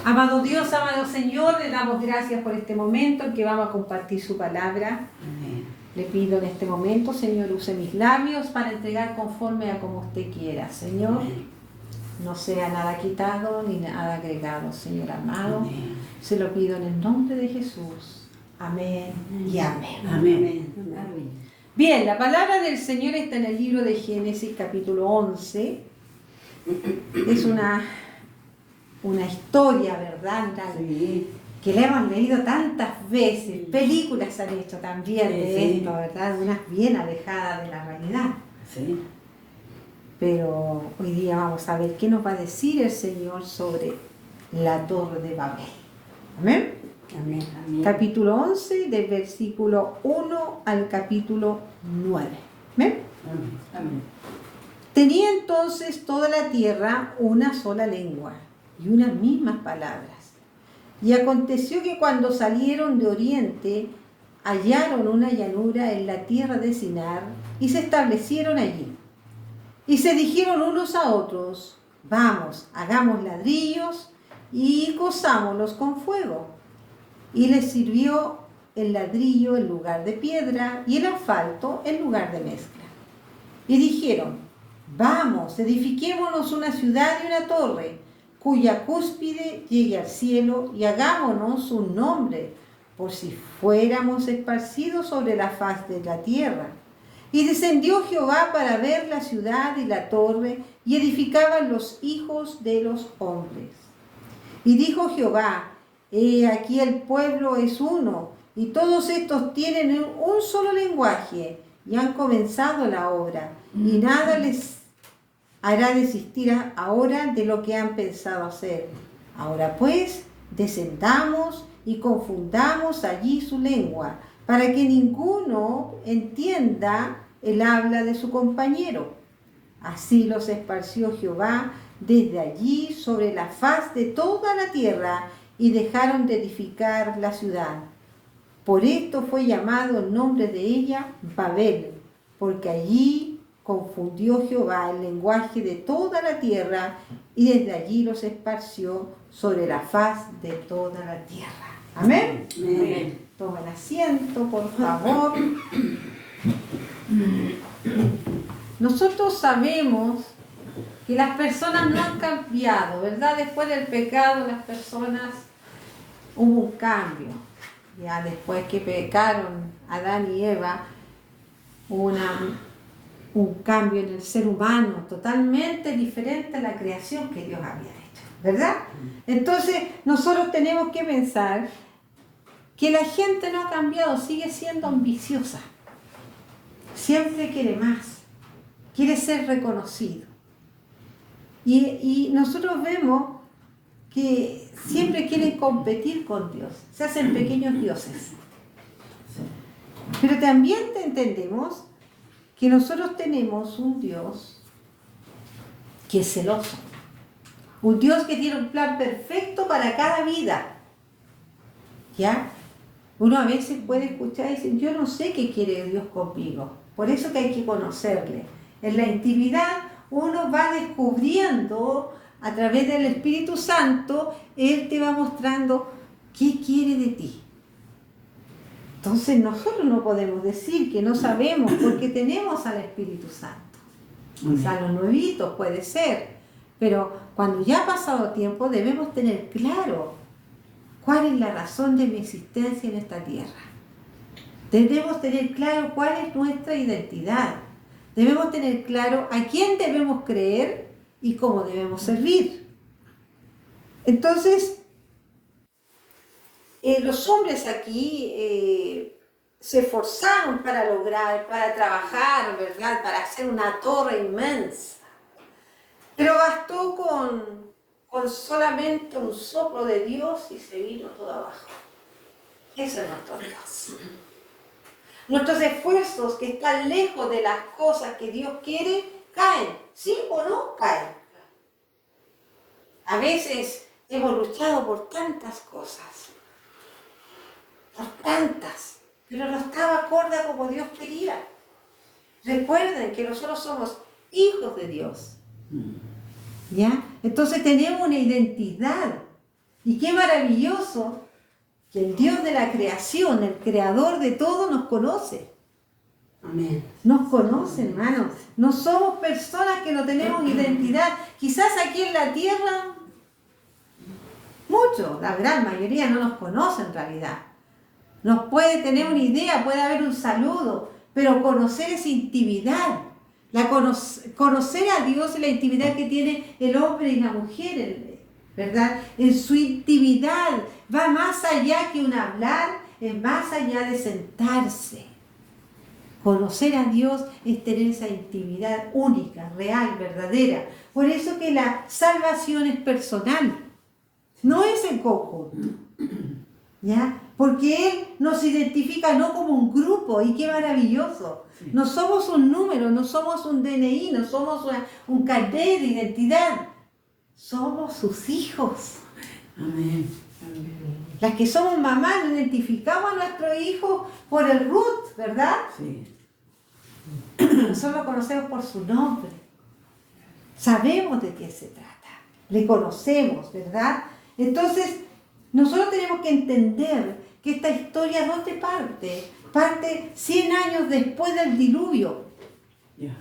Amado Dios, amado Señor, le damos gracias por este momento en que vamos a compartir su palabra. Amén. Le pido en este momento, Señor, use mis labios para entregar conforme a como usted quiera, Señor. Amén. No sea nada quitado ni nada agregado, Señor amado. Amén. Se lo pido en el nombre de Jesús. Amén y amén. Amén. Amén. Bien, la palabra del Señor está en el libro de Génesis, capítulo 11. Es una historia, ¿verdad? Sí. Que la hemos leído tantas veces. Películas se han hecho también de Sí. esto, ¿verdad? Unas bien alejadas de la realidad. Sí. Pero hoy día vamos a ver qué nos va a decir el Señor sobre la Torre de Babel. Amén. Amén. Amén. Capítulo 11, del versículo 1 al capítulo 9. ¿Amén? Amén. Amén. Tenía entonces toda la tierra una sola lengua y unas mismas palabras. Y aconteció que cuando salieron de oriente, hallaron una llanura en la tierra de Sinar y se establecieron allí. Y se dijeron unos a otros: vamos, hagamos ladrillos y cozámoslos con fuego. Y les sirvió el ladrillo en lugar de piedra y el asfalto en lugar de mezcla. Y dijeron: vamos, edifiquémonos una ciudad y una torre, cuya cúspide llegue al cielo, y hagámonos un nombre, por si fuéramos esparcidos sobre la faz de la tierra. Y descendió Jehová para ver la ciudad y la torre, y edificaban los hijos de los hombres. Y dijo Jehová: he aquí el pueblo es uno, y todos estos tienen un solo lenguaje, y han comenzado la obra, y nada les hará desistir ahora de lo que han pensado hacer. Ahora pues, descendamos y confundamos allí su lengua, para que ninguno entienda el habla de su compañero. Así los esparció Jehová desde allí sobre la faz de toda la tierra, y dejaron de edificar la ciudad. Por esto fue llamado el nombre de ella Babel, porque allí confundió Jehová el lenguaje de toda la tierra, y desde allí los esparció sobre la faz de toda la tierra. Amén. Amén. Tomen asiento, por favor. Nosotros sabemos que las personas no han cambiado, ¿verdad? Después del pecado, las personas hubo un cambio. Ya después que pecaron Adán y Eva, hubo un cambio en el ser humano totalmente diferente a la creación que Dios había hecho, ¿verdad? Entonces nosotros tenemos que pensar que la gente no ha cambiado, sigue siendo ambiciosa, siempre quiere más, quiere ser reconocido. Y nosotros vemos que siempre quieren competir con Dios, se hacen pequeños dioses. Pero también entendemos que nosotros tenemos un Dios que es celoso, un Dios que tiene un plan perfecto para cada vida. ¿Ya? Uno a veces puede escuchar y decir: yo no sé qué quiere Dios conmigo. Por eso que hay que conocerle. En la intimidad uno va descubriendo a través del Espíritu Santo, Él te va mostrando qué quiere de ti. Entonces nosotros no podemos decir que no sabemos, porque tenemos al Espíritu Santo. Quizás los nuevitos puede ser, pero cuando ya ha pasado tiempo debemos tener claro cuál es la razón de mi existencia en esta tierra. Debemos tener claro cuál es nuestra identidad. Debemos tener claro a quién debemos creer y cómo debemos servir. Entonces, los hombres aquí se esforzaron para lograr, para trabajar, ¿verdad? Para hacer una torre inmensa. Pero bastó con solamente un soplo de Dios y se vino todo abajo. Ese es nuestro Dios. Nuestros esfuerzos que están lejos de las cosas que Dios quiere, caen. ¿Sí o no? Caen. A veces hemos luchado por tantas cosas. Por tantas. Pero no estaba acorde a como Dios quería. Recuerden que nosotros somos hijos de Dios. ¿Ya? Entonces tenemos una identidad. Y qué maravilloso que el Dios de la creación, el creador de todo, nos conoce. Amén. Nos conoce, hermanos. No somos personas que no tenemos identidad. Quizás aquí en la tierra, muchos, la gran mayoría no nos conoce en realidad. Nos puede tener una idea, puede haber un saludo, pero conocer es intimidad. Conocer a Dios es la intimidad que tiene el hombre y la mujer, ¿verdad? En su intimidad va más allá que un hablar, es más allá de sentarse. Conocer a Dios es tener esa intimidad única, real, verdadera. Por eso que la salvación es personal, no es en conjunto. ¿Ya? Porque Él nos identifica no como un grupo, y qué maravilloso. Sí. No somos un número, no somos un DNI, no somos un carnet de identidad. Somos sus hijos. Amén. Las que somos mamás nos identificamos a nuestros hijos por el root, ¿verdad? Sí. Nosotros lo conocemos por su nombre. Sabemos de qué se trata. Le conocemos, ¿verdad? Entonces, nosotros tenemos que entender que esta historia no te parte 100 años después del diluvio. Ya.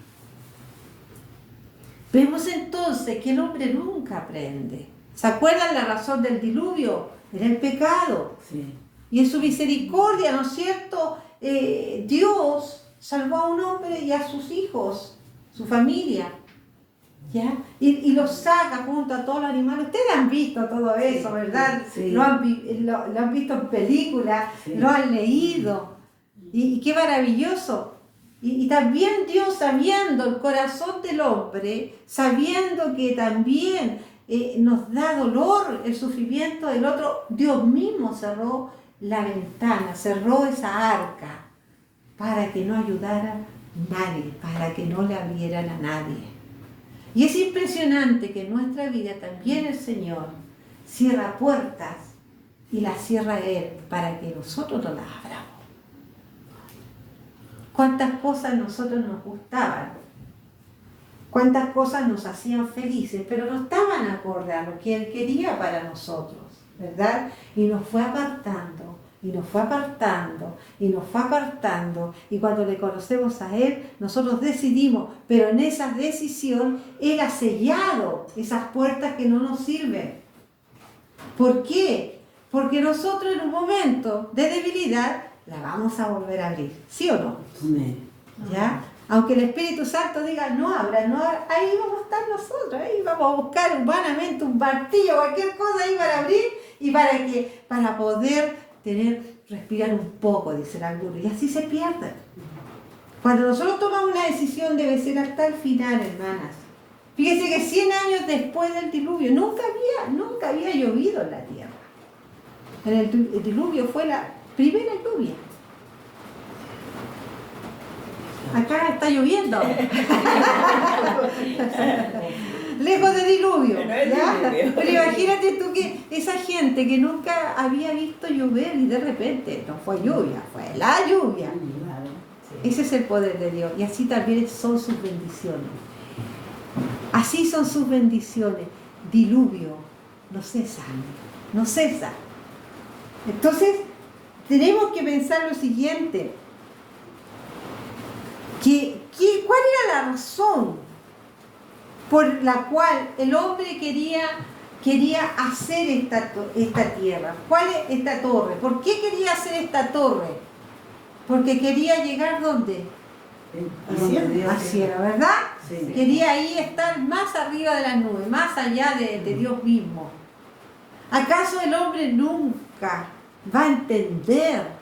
Vemos entonces que el hombre nunca aprende. ¿Se acuerdan la razón del diluvio? Era el pecado. Sí. Y en su misericordia, ¿no es cierto? Dios salvó a un hombre y a sus hijos, su familia. ¿Ya? Y los saca junto a todos los animales. Ustedes han visto todo eso, ¿verdad? Sí. Lo han visto en películas, Sí. lo han leído. Y qué maravilloso. Y también Dios, sabiendo el corazón del hombre, sabiendo que también nos da dolor el sufrimiento del otro, Dios mismo cerró la ventana, cerró esa arca para que no ayudara a nadie, para que no le abrieran a nadie. Y es impresionante que en nuestra vida también el Señor cierra puertas y las cierra Él para que nosotros no las abramos. Cuántas cosas a nosotros nos gustaban, cuántas cosas nos hacían felices, pero no estaban acorde a lo que Él quería para nosotros, ¿verdad? Y nos fue apartando, y nos fue apartando, y nos fue apartando, y cuando le conocemos a Él, nosotros decidimos, pero en esa decisión Él ha sellado esas puertas que no nos sirven. ¿Por qué? Porque nosotros en un momento de debilidad la vamos a volver a abrir, ¿sí o no? Amén. ¿Ya? Aunque el Espíritu Santo diga no abra, no abra, ahí vamos a estar nosotros, ahí vamos a buscar humanamente un martillo, cualquier cosa ahí para abrir y para poder respirar un poco, dicen algunos, y así se pierden. Cuando nosotros tomamos una decisión debe ser hasta el final, hermanas. Fíjense que 100 años después del diluvio nunca había llovido en la tierra. El diluvio fue la primera lluvia. Acá está lloviendo. Lejos de diluvio. ¿Ya? Pero imagínate tú que esa gente que nunca había visto llover y de repente no fue lluvia, fue la lluvia. Ese es el poder de Dios. Y así también son sus bendiciones. Así son sus bendiciones. Diluvio. No cesa. No cesa. Entonces, tenemos que pensar lo siguiente. ¿Cuál era la razón por la cual el hombre quería hacer esta tierra? ¿Cuál es esta torre? ¿Por qué quería hacer esta torre? Porque quería llegar ¿dónde? Al cielo, ¿verdad? Sí. Quería ahí estar más arriba de las nubes, más allá de Dios mismo. ¿Acaso el hombre nunca va a entender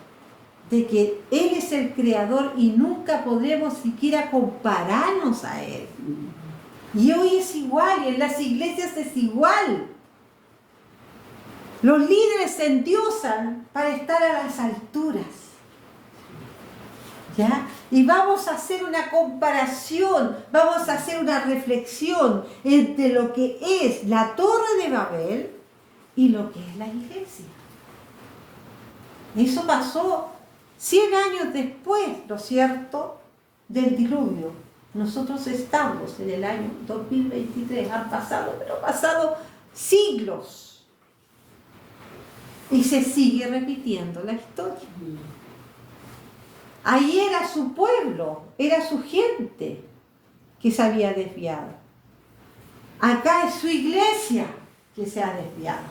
de que Él es el creador y nunca podremos siquiera compararnos a Él? Y hoy es igual, y en las iglesias es igual. Los líderes se endiosan para estar a las alturas. ¿Ya? Y vamos a hacer una comparación, vamos a hacer una reflexión entre lo que es la Torre de Babel y lo que es la iglesia. Eso pasó 100 años después, ¿no es cierto?, del diluvio. Nosotros estamos en el año 2023, han pasado siglos. Y se sigue repitiendo la historia. Ahí era su pueblo, era su gente que se había desviado. Acá es su iglesia que se ha desviado.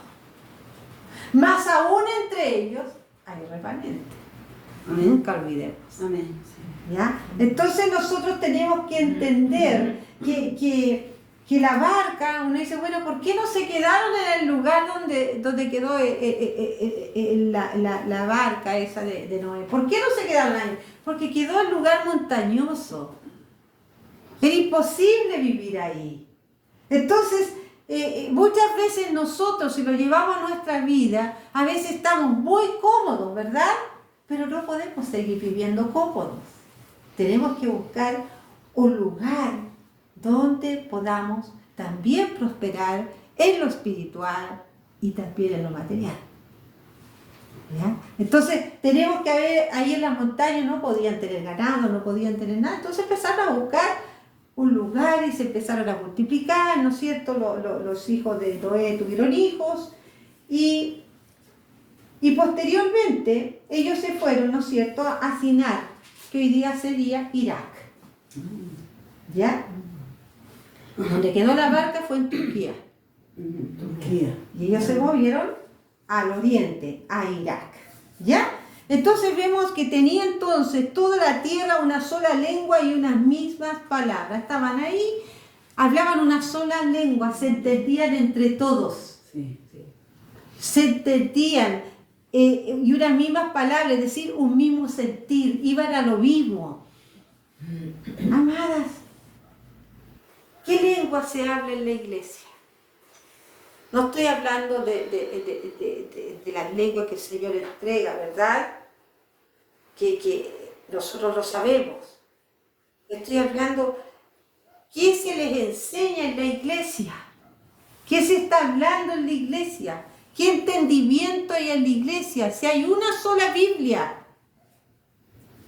Más aún entre ellos hay remanente. Amén. Nunca olvidemos. Amén. Sí. ¿Ya? Entonces nosotros tenemos que entender que la barca, uno dice, bueno, ¿por qué no se quedaron en el lugar donde quedó la barca esa de Noé? ¿Por qué no se quedaron ahí? Porque quedó en lugar montañoso. Era imposible vivir ahí. Entonces, muchas veces nosotros, si lo llevamos a nuestra vida, a veces estamos muy cómodos, ¿verdad? Pero no podemos seguir viviendo cómodos. Tenemos que buscar un lugar donde podamos también prosperar en lo espiritual y también en lo material. ¿Ya? Entonces, tenemos que ver, ahí en las montañas no podían tener ganado, no podían tener nada, entonces empezaron a buscar un lugar y se empezaron a multiplicar, ¿no es cierto? Los hijos de Noé tuvieron hijos y posteriormente ellos se fueron, ¿no es cierto?, a Sinar, que hoy día sería Irak. ¿Ya? Donde quedó la barca fue en Turquía. Turquía. Y ellos se movieron al oriente, a Irak. ¿Ya? Entonces vemos que tenía entonces toda la tierra una sola lengua y unas mismas palabras. Estaban ahí, hablaban una sola lengua, se entendían entre todos. Sí, sí. Se entendían y unas mismas palabras, es decir, un mismo sentir, iban a lo mismo. Amadas, ¿qué lengua se habla en la iglesia? No estoy hablando de las lenguas que el Señor entrega, ¿verdad? Que nosotros lo sabemos. Estoy hablando, ¿qué se les enseña en la iglesia? ¿Qué se está hablando en la iglesia? ¿Qué entendimiento hay en la iglesia? Si hay una sola Biblia,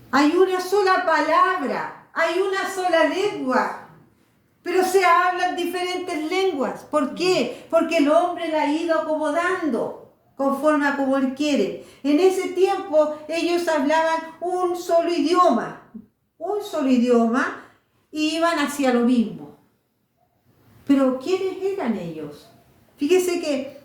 hay una sola palabra, hay una sola lengua, pero se hablan diferentes lenguas. ¿Por qué? Porque el hombre la ha ido acomodando conforme a como él quiere. En ese tiempo ellos hablaban un solo idioma, y iban hacia lo mismo. Pero ¿quiénes eran ellos? Fíjese que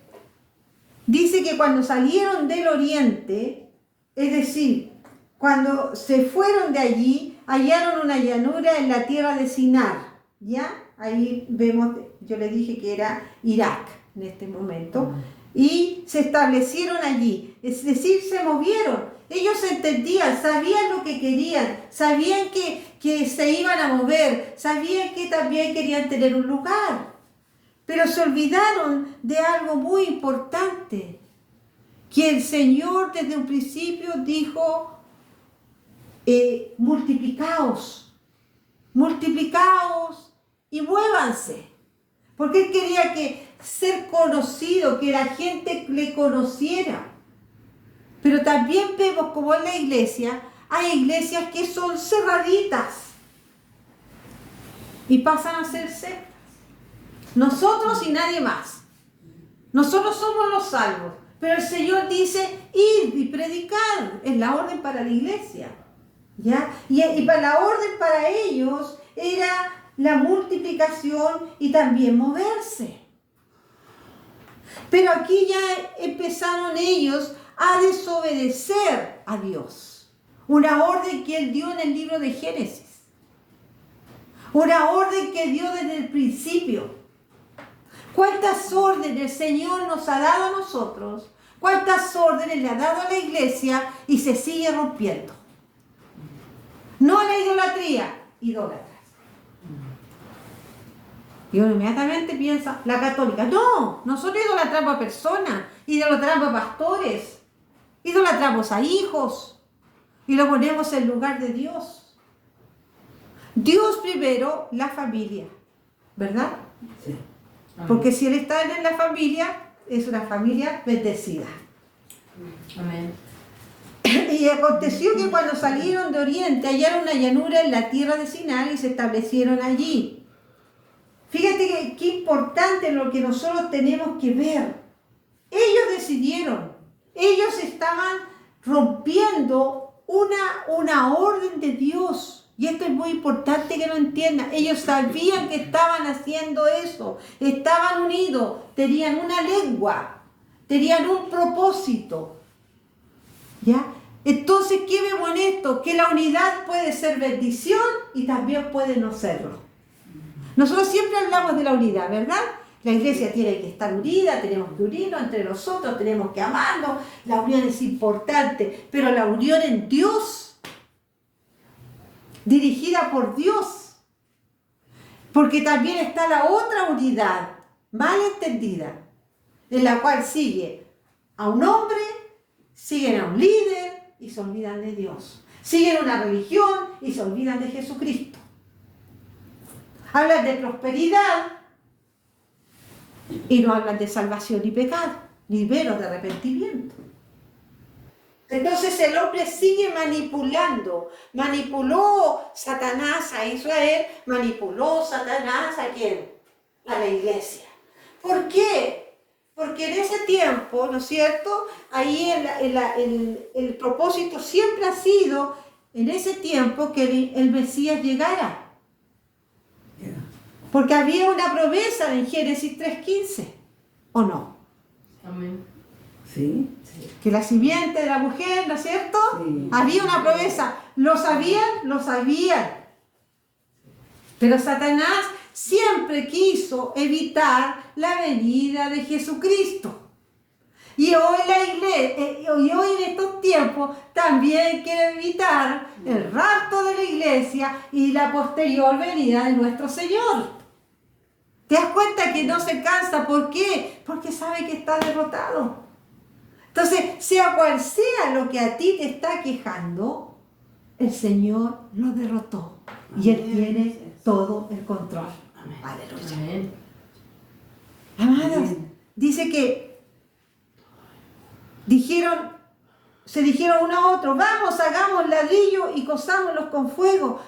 dice que cuando salieron del oriente, es decir, cuando se fueron de allí, hallaron una llanura en la tierra de Sinar. ¿Ya? Ahí vemos, yo le dije que era Irak en este momento. Y se establecieron allí. Es decir, se movieron. Ellos entendían, sabían lo que querían, sabían que se iban a mover, sabían que también querían tener un lugar. Pero se olvidaron de algo muy importante, que el Señor desde un principio dijo, multiplicaos y muévanse. Porque Él quería ser conocido, que la gente le conociera. Pero también vemos como en la iglesia, hay iglesias que son cerraditas y pasan a ser sectas. Nosotros y nadie más. Nosotros somos los salvos. Pero el Señor dice, id y predicad. Es la orden para la iglesia. ¿Ya? Y para la orden para ellos era la multiplicación y también moverse. Pero aquí ya empezaron ellos a desobedecer a Dios. Una orden que Él dio en el libro de Génesis. Una orden que dio desde el principio. ¿Cuántas órdenes el Señor nos ha dado a nosotros? ¿Cuántas órdenes le ha dado a la iglesia y se sigue rompiendo? No a la idolatría, idólatras. Y uno inmediatamente piensa, la católica. No, nosotros idolatramos a personas, idolatramos a pastores, idolatramos a hijos y lo ponemos en lugar de Dios. Dios primero, la familia, ¿verdad? Sí. Porque si Él está en la familia, es una familia bendecida. Amén. Y aconteció que cuando salieron de Oriente, hallaron una llanura en la tierra de Sinar y se establecieron allí. Fíjate qué importante lo que nosotros tenemos que ver. Ellos decidieron Ellos estaban rompiendo una orden de Dios. Y esto es muy importante que lo entiendan. Ellos sabían que estaban haciendo eso. Estaban unidos. Tenían una lengua. Tenían un propósito. ¿Ya? Entonces, ¿qué vemos en esto? Que la unidad puede ser bendición y también puede no serlo. Nosotros siempre hablamos de la unidad, ¿verdad? La iglesia tiene que estar unida, tenemos que unirnos entre nosotros, tenemos que amarnos. La unión es importante, pero la unión en Dios, dirigida por Dios, porque también está la otra unidad, mal entendida, en la cual sigue a un hombre, siguen a un líder y se olvidan de Dios. Siguen una religión y se olvidan de Jesucristo. Hablan de prosperidad y no hablan de salvación ni pecado, ni veros de arrepentimiento. Entonces el hombre sigue manipulando. Manipuló Satanás a Israel, manipuló Satanás ¿a quién? A la iglesia. ¿Por qué? Porque en ese tiempo, ¿no es cierto? Ahí el propósito siempre ha sido, en ese tiempo, que el Mesías llegara. Porque había una promesa en Génesis 3:15, ¿o no? Amén. Sí. Que la simiente de la mujer, ¿no es cierto? Sí. Había una promesa. ¿Lo sabían? Lo sabían. Pero Satanás siempre quiso evitar la venida de Jesucristo. Y hoy la iglesia, y hoy en estos tiempos también quiere evitar el rapto de la iglesia y la posterior venida de nuestro Señor. ¿Te das cuenta que no se cansa? ¿Por qué? Porque sabe que está derrotado. Entonces, sea cual sea lo que a ti te está quejando, el Señor lo derrotó. Y Él tiene todo el control. Amén. Aleluya. Amén. Amadas, dice que se dijeron uno a otro, vamos, hagamos ladrillo y cosámoslos con fuego.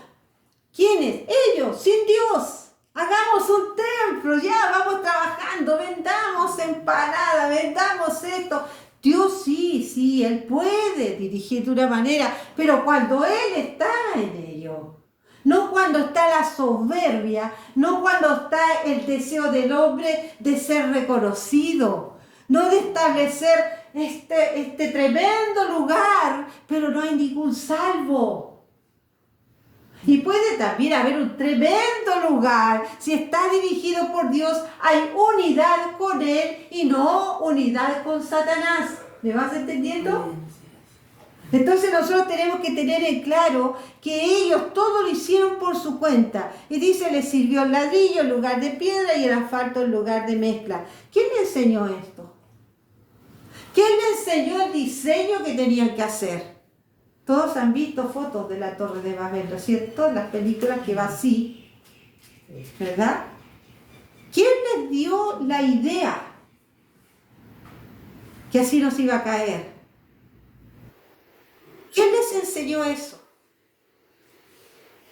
¿Quiénes? Ellos, sin Dios. Hagamos un templo, ya vamos trabajando, vendamos empanada, vendamos esto. Dios sí, Él puede dirigir de una manera, pero cuando Él está en ello. No cuando está la soberbia, no cuando está el deseo del hombre de ser reconocido, no de establecer este tremendo lugar, pero no hay ningún salvo. Y puede también haber un tremendo lugar. Si está dirigido por Dios, hay unidad con Él y no unidad con Satanás. ¿Me vas entendiendo? Entonces nosotros tenemos que tener en claro que ellos todo lo hicieron por su cuenta. Y dice, les sirvió el ladrillo en lugar de piedra y el asfalto en lugar de mezcla. ¿Quién le enseñó esto? ¿Quién le enseñó el diseño que tenían que hacer? Todos han visto fotos de la Torre de Babel, ¿no es cierto? En las películas que va así, ¿verdad? ¿Quién les dio la idea que así nos iba a caer? ¿Quién les enseñó eso?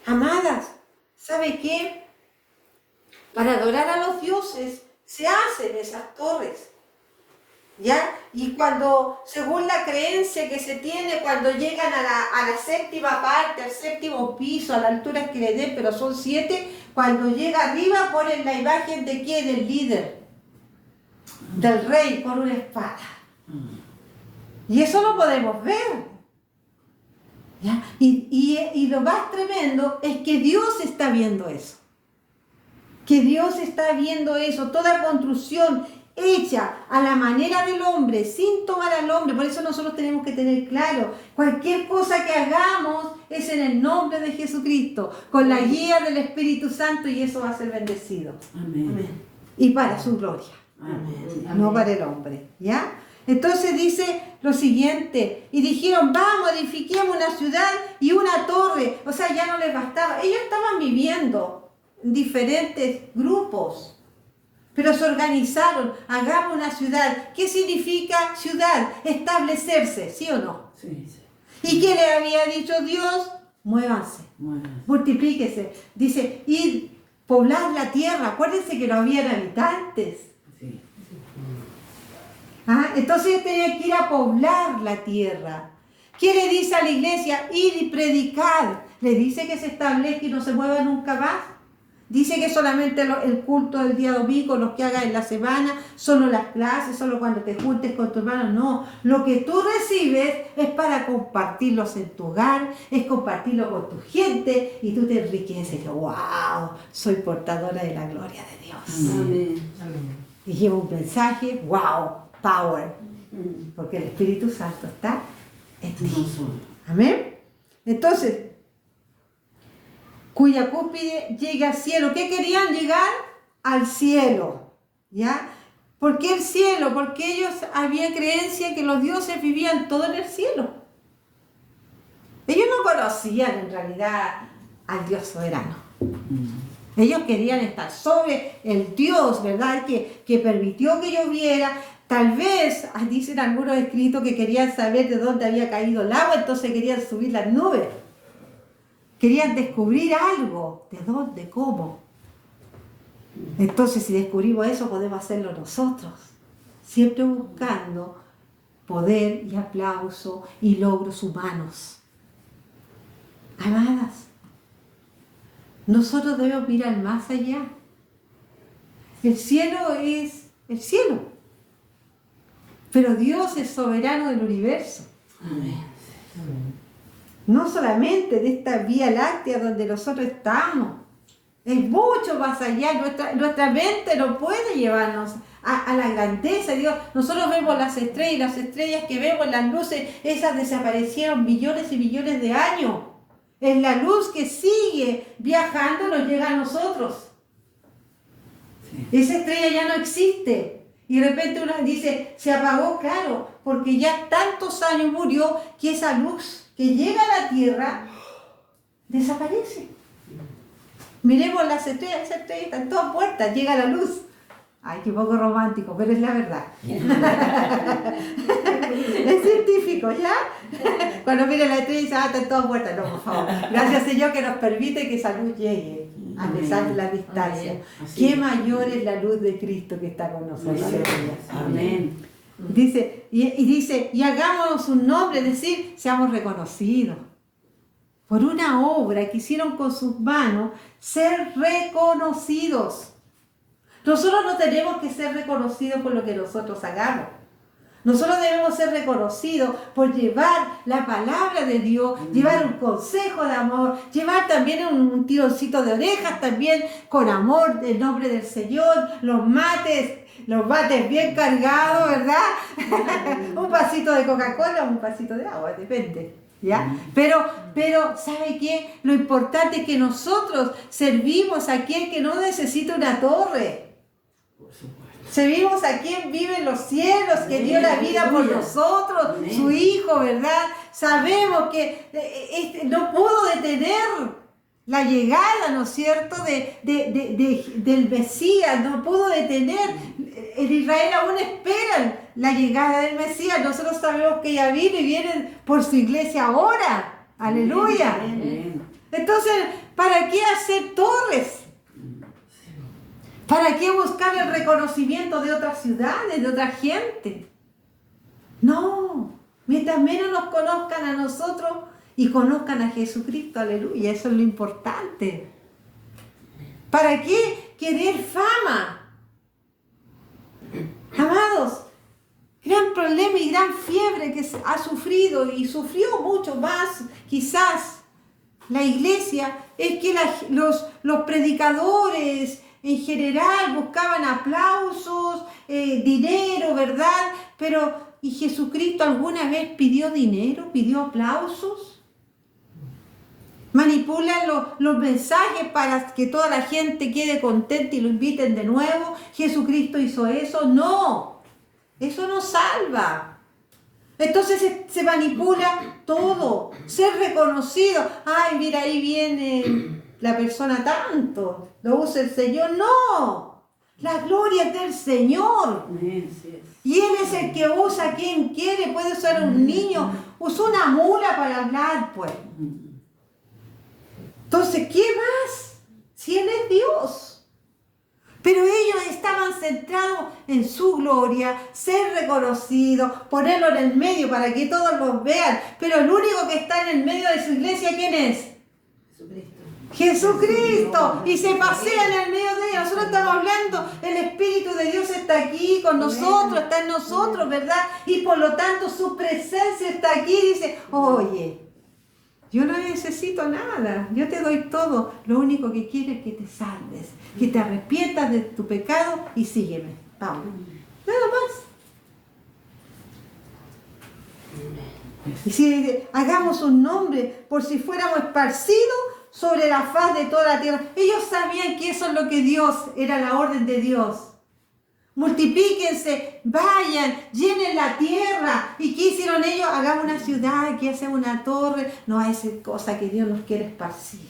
Amadas, ¿sabe qué? Para adorar a los dioses se hacen esas torres. ¿Ya? Y cuando, según la creencia que se tiene, cuando llegan a la séptima parte, al séptimo piso, a la altura que le den, pero son 7, cuando llega arriba ponen la imagen de quién, del líder, del rey con una espada. Y eso lo podemos ver. ¿Ya? Y lo más tremendo es que Dios está viendo eso. Que Dios está viendo eso, toda construcción hecha a la manera del hombre, sin tomar al hombre. Por eso nosotros tenemos que tener claro, cualquier cosa que hagamos es en el nombre de Jesucristo, con la guía del Espíritu Santo, y eso va a ser bendecido. Amén. Amén. Y para su gloria, Amén. no para el hombre, ¿ya? Entonces dice lo siguiente, y dijeron, vamos, edifiquemos una ciudad y una torre. O sea, ya no les bastaba. Ellos estaban viviendo en diferentes grupos, pero se organizaron, hagamos una ciudad. ¿Qué significa ciudad? Establecerse, ¿sí o no? Sí. ¿Y qué le había dicho Dios? Muévanse, Bueno. multiplíquese. Dice, id, poblar la tierra. Acuérdense que no habían habitantes. Sí. ¿Ah? ¿Ya? Entonces ellos tenían que ir a poblar la tierra. ¿Qué le dice a la iglesia? Ir y predicar. ¿Le dice que se establezca y no se mueva nunca más? Dice que solamente el culto del día domingo, los que hagas en la semana, solo las clases, solo cuando te juntes con tu hermano. No, lo que tú recibes es para compartirlos en tu hogar, es compartirlo con tu gente y tú te enriqueces. ¡Wow! Soy portadora de la gloria de Dios. Amén. Y llevo un mensaje, ¡wow! Power. Porque el Espíritu Santo está en ti. Amén. Entonces, cuya cúspide llega al cielo. ¿Qué querían llegar? Al cielo. ¿Ya? ¿Por qué el cielo? Porque ellos había creencia que los dioses vivían todo en el cielo. Ellos no conocían en realidad al Dios soberano. Ellos querían estar sobre el Dios, ¿verdad? Que permitió que lloviera. Tal vez, dicen algunos escritos que querían saber de dónde había caído el agua, entonces querían subir las nubes. Querían descubrir algo. ¿De dónde? ¿Cómo? Entonces, si descubrimos eso, podemos hacerlo nosotros. Siempre buscando poder y aplauso y logros humanos. Amadas, nosotros debemos mirar más allá. El cielo es el cielo. Pero Dios es soberano del universo. Amén. No solamente de esta vía láctea donde nosotros estamos. Es mucho más allá. Nuestra mente no puede llevarnos a la grandeza de Dios. Nosotros vemos las estrellas, y las estrellas que vemos, las luces, esas desaparecieron millones y millones de años. Es la luz que sigue viajando, nos llega a nosotros. Sí. Esa estrella ya no existe. Y de repente uno dice, se apagó, claro, porque ya tantos años murió que esa luz que llega a la Tierra desaparece. Miremos las estrellas, esas estrellas están todas muertas, llega la luz. Ay, qué poco romántico, pero es la verdad. Es científico, ¿ya? Cuando mira la estrella y dice, están todas muertas. No, por favor. Gracias, Señor, que nos permite que esa luz llegue a pesar de la distancia. Qué mayor es la luz de Cristo que está con nosotros. Amén. Dice, y hagámonos un nombre, es decir, seamos reconocidos. Por una obra que hicieron con sus manos, ser reconocidos. Nosotros no tenemos que ser reconocidos por lo que nosotros hagamos. Nosotros debemos ser reconocidos por llevar la palabra de Dios, llevar un consejo de amor, llevar también un tironcito de orejas también con amor en nombre del Señor, los mates bien cargados, ¿verdad? Un vasito de Coca-Cola o un vasito de agua, depende. ¿Ya? Pero, ¿sabe qué? Lo importante es que nosotros servimos a aquel que no necesita una torre. Servimos a quien vive en los cielos, que dio la vida por nosotros, su Hijo, ¿verdad? Sabemos que no pudo detener la llegada, ¿no es cierto?, del Mesías, no pudo detener. En Israel aún esperan la llegada del Mesías. Nosotros sabemos que ya vino y viene por su iglesia ahora. ¡Aleluya! Entonces, ¿para qué hacer torres? ¿Para qué buscar el reconocimiento de otras ciudades, de otra gente? No, mientras menos nos conozcan a nosotros y conozcan a Jesucristo, aleluya, eso es lo importante. ¿Para qué querer fama? Amados, gran problema y gran fiebre que ha sufrido y sufrió mucho más, quizás, la iglesia, es que los predicadores en general buscaban aplausos, dinero, ¿verdad? Pero, ¿y Jesucristo alguna vez pidió dinero, pidió aplausos? ¿Manipulan los mensajes para que toda la gente quede contenta y lo inviten de nuevo? ¿Jesucristo hizo eso? No, eso no salva. Entonces se manipula todo, ser reconocido. Ay, mira, ahí viene la persona tanto, lo usa el Señor. No, la gloria es del Señor. Y Él es el que usa a quien quiere. Puede usar un niño, usa una mula para hablar, pues. Entonces, ¿qué más? Si Él es Dios. Pero ellos estaban centrados en su gloria, ser reconocidos, ponerlo en el medio para que todos los vean. Pero el único que está en el medio de su iglesia, ¿quién es? Jesucristo. Y se pasea en el medio de ellos. Nosotros estamos hablando, el Espíritu de Dios está aquí con nosotros, está en nosotros, ¿verdad? Y por lo tanto su presencia está aquí. Dice, oye, yo no necesito nada, yo te doy todo. Lo único que quiero es que te salves, que te arrepientas de tu pecado y sígueme. Vamos. Nada más. Y si dice, hagamos un nombre por si fuéramos esparcidos sobre la faz de toda la tierra. Ellos sabían que eso es lo que Dios, era la orden de Dios. Multiplíquense, vayan, llenen la tierra. ¿Y qué hicieron ellos? Hagamos una ciudad, aquí hacemos una torre. No es cosa que Dios nos quiere esparcir.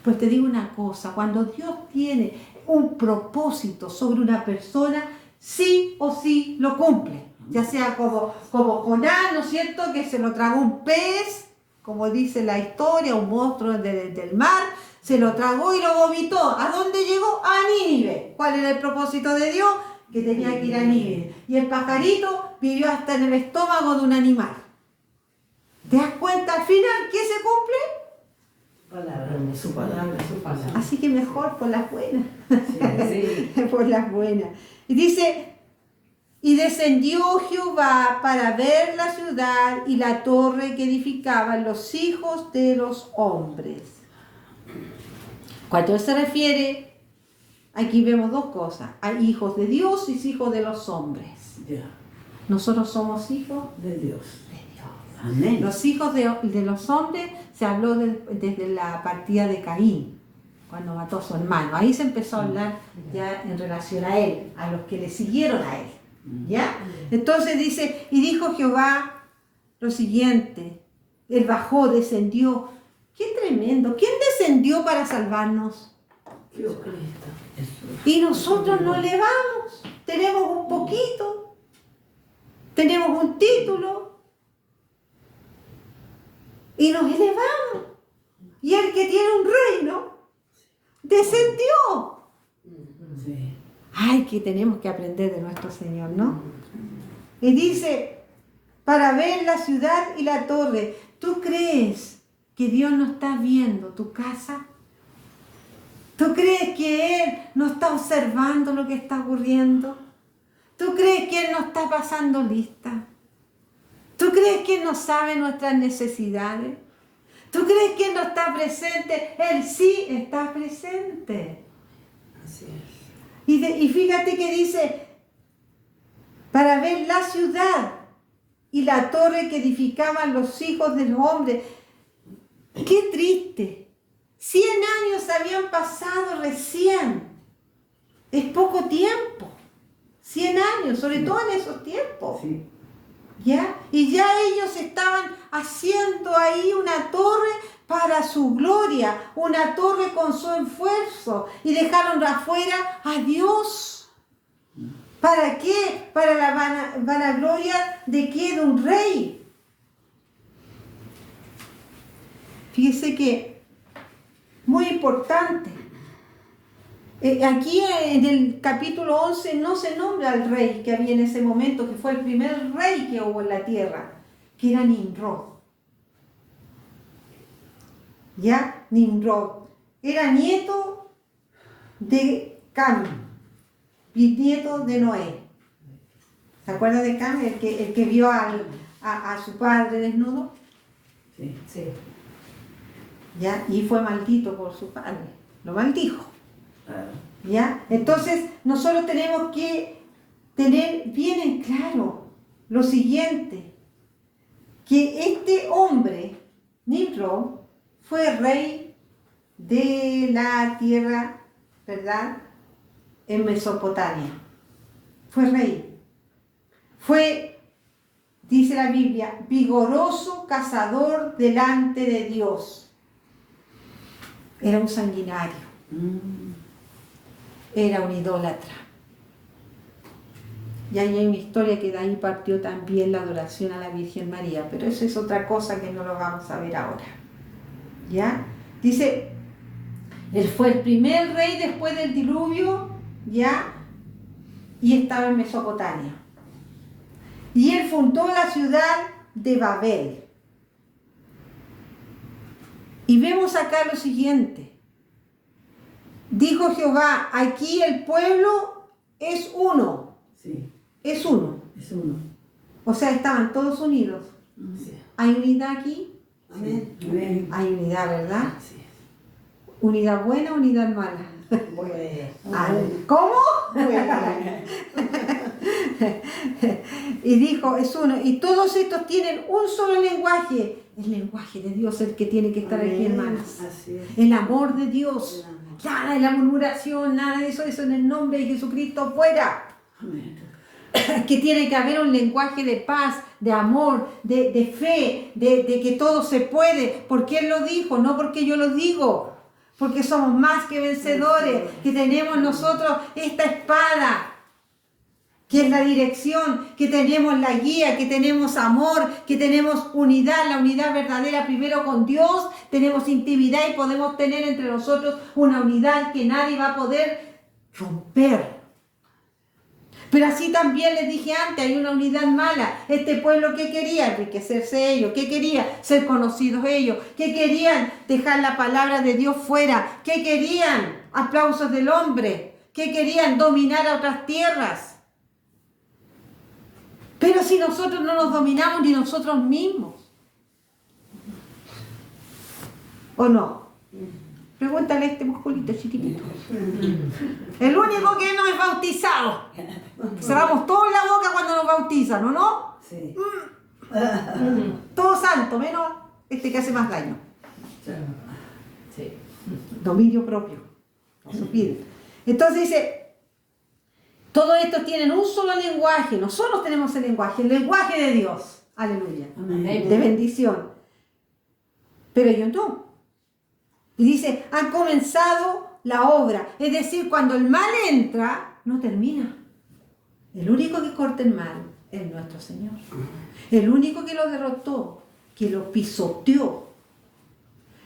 Pues te digo una cosa, cuando Dios tiene un propósito sobre una persona, sí o sí lo cumple. Ya sea como Jonás, ¿no es cierto?, que se lo tragó un pez, como dice la historia, un monstruo del mar, se lo tragó y lo vomitó. ¿A dónde llegó? A Nínive. ¿Cuál era el propósito de Dios? Que tenía que ir a Nínive. Y el pajarito vivió hasta en el estómago de un animal. ¿Te das cuenta al final qué se cumple? Su palabra. Así que mejor por las buenas. Sí. Por las buenas. Y dice, y descendió Jehová para ver la ciudad y la torre que edificaban los hijos de los hombres. Cuando se refiere, aquí vemos dos cosas. Hay hijos de Dios y hijos de los hombres. Ya. Nosotros somos hijos De Dios. de Dios. Amén. Los hijos de los hombres se habló desde la partida de Caín, cuando mató a su hermano. Ahí se empezó a hablar ya en relación a él, a los que le siguieron a él. ¿Ya? Entonces dice, y dijo Jehová lo siguiente, él bajó, descendió. ¡Qué tremendo! ¿Quién descendió para salvarnos? Jesucristo. Y nosotros nos elevamos, tenemos un poquito, tenemos un título y nos elevamos. Y el que tiene un reino descendió. Sí. Ay, que tenemos que aprender de nuestro Señor, ¿no? Y dice, para ver la ciudad y la torre. ¿Tú crees que Dios no está viendo tu casa? ¿Tú crees que Él no está observando lo que está ocurriendo? ¿Tú crees que Él no está pasando lista? ¿Tú crees que Él no sabe nuestras necesidades? ¿Tú crees que Él no está presente? Él sí está presente. Así es. Y fíjate que dice, para ver la ciudad y la torre que edificaban los hijos de los hombres. ¡Qué triste! 100 años habían pasado recién. Es poco tiempo. 100 años, sobre todo en esos tiempos. Sí. ¿Ya? Y ya ellos estaban haciendo ahí una torre para su gloria, una torre con su esfuerzo, y dejaron afuera a Dios. ¿Para qué? Para la vanagloria de qué, de un rey. Fíjese que, muy importante, aquí en el capítulo 11 no se nombra al rey que había en ese momento, que fue el primer rey que hubo en la tierra, que era Nimrod. ¿Ya? Nimrod. Era nieto de Cam, bisnieto de Noé. ¿Se acuerda de Cam? El que vio a su padre desnudo. Sí. Sí. ¿Ya? Y fue maldito por su padre. Lo maldijo. Claro. ¿Ya? Entonces, nosotros tenemos que tener bien en claro lo siguiente, que este hombre, Nimrod, fue rey de la tierra, ¿verdad?, en Mesopotamia. Fue rey. Fue, dice la Biblia, vigoroso cazador delante de Dios. Era un sanguinario. Era un idólatra. Y ahí hay una historia que de ahí partió también la adoración a la Virgen María, pero eso es otra cosa que no lo vamos a ver ahora. ¿Ya? Dice, él fue el primer rey después del diluvio ¿ya? Y estaba en Mesopotamia. Y él fundó la ciudad de Babel. Y vemos acá lo siguiente. Dijo Jehová, aquí el pueblo es uno. Sí, Es uno. es uno. O sea, estaban todos unidos. Sí. ¿Hay unidad aquí? Amén. Amén. Hay unidad, ¿verdad? Así es. Unidad buena, unidad mala. Bueno. Ah, ¿cómo? Y dijo, es uno. Y todos estos tienen un solo lenguaje. El lenguaje de Dios es el que tiene que estar aquí, hermanas. Así es. El amor de Dios. El amor. Nada de la murmuración, nada de eso, eso en el nombre de Jesucristo fuera. Amén. Que tiene que haber un lenguaje de paz, de amor, de fe, de que todo se puede, porque Él lo dijo, no porque yo lo digo, porque somos más que vencedores, que tenemos nosotros esta espada, que es la dirección, que tenemos la guía, que tenemos amor, que tenemos unidad, la unidad verdadera primero con Dios, tenemos intimidad y podemos tener entre nosotros una unidad que nadie va a poder romper. Pero así también les dije antes, hay una unidad mala. Este pueblo, ¿qué quería? Enriquecerse ellos. ¿Qué quería? Ser conocidos ellos. ¿Qué querían? Dejar la palabra de Dios fuera. ¿Qué querían? Aplausos del hombre. ¿Qué querían? Dominar a otras tierras. Pero si nosotros no nos dominamos ni nosotros mismos. ¿O no? Pregúntale a este musculito chiquitito. El único que no es bautizado. Cerramos todos la boca cuando nos bautizan, ¿o no? Sí. Todo santo, menos este que hace más daño. Sí. Dominio propio. No se pide. Entonces dice, todos estos tienen un solo lenguaje. Nosotros tenemos el lenguaje de Dios. Aleluya. Amén. De bendición. Pero ellos no. Y dice, han comenzado la obra. Es decir, cuando el mal entra, no termina. El único que corta el mal es nuestro Señor. El único que lo derrotó, que lo pisoteó,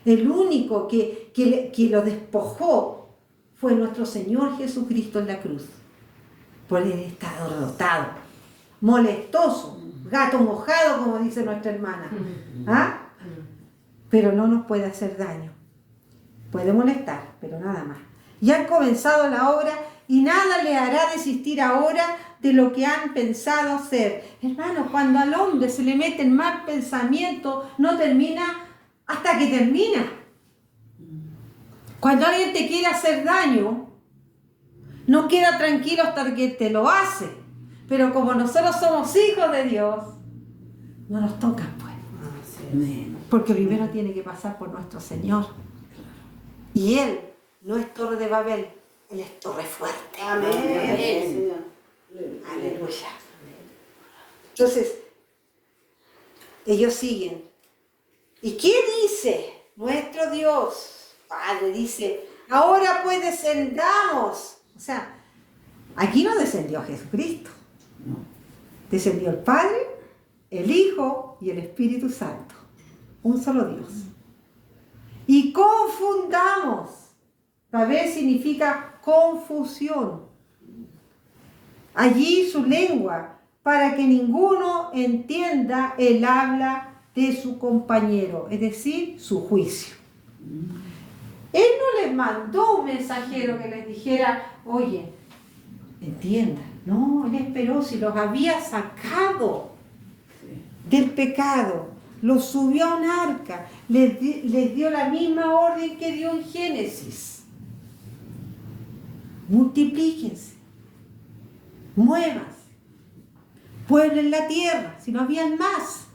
el único que lo despojó fue nuestro Señor Jesucristo en la cruz. Por él está derrotado, molestoso, gato mojado, como dice nuestra hermana. ¿Ah? Pero no nos puede hacer daño. Puede molestar, pero nada más. Y han comenzado la obra y nada le hará desistir ahora de lo que han pensado hacer. Hermanos, cuando al hombre se le meten mal pensamientos, no termina hasta que termina. Cuando alguien te quiere hacer daño, no queda tranquilo hasta que te lo hace. Pero como nosotros somos hijos de Dios, no nos tocan, pues. Así es. Amén. Porque primero tiene que pasar por nuestro Señor. Y Él no es torre de Babel, Él es torre fuerte. Amén. Amén. Aleluya. Entonces, ellos siguen. ¿Y qué dice nuestro Dios? Padre dice, ahora pues descendamos. O sea, aquí no descendió Jesucristo. No. Descendió el Padre, el Hijo y el Espíritu Santo. Un solo Dios. Y confundamos. Babel significa confusión. Allí su lengua, para que ninguno entienda el habla de su compañero, es decir, su juicio. Él no les mandó un mensajero que les dijera, oye, entiendan. No, él esperó, si los había sacado del pecado, los subió a un arca, les dio la misma orden que dio en Génesis. Multiplíquense, muévanse, pueblen la tierra, si no habían más.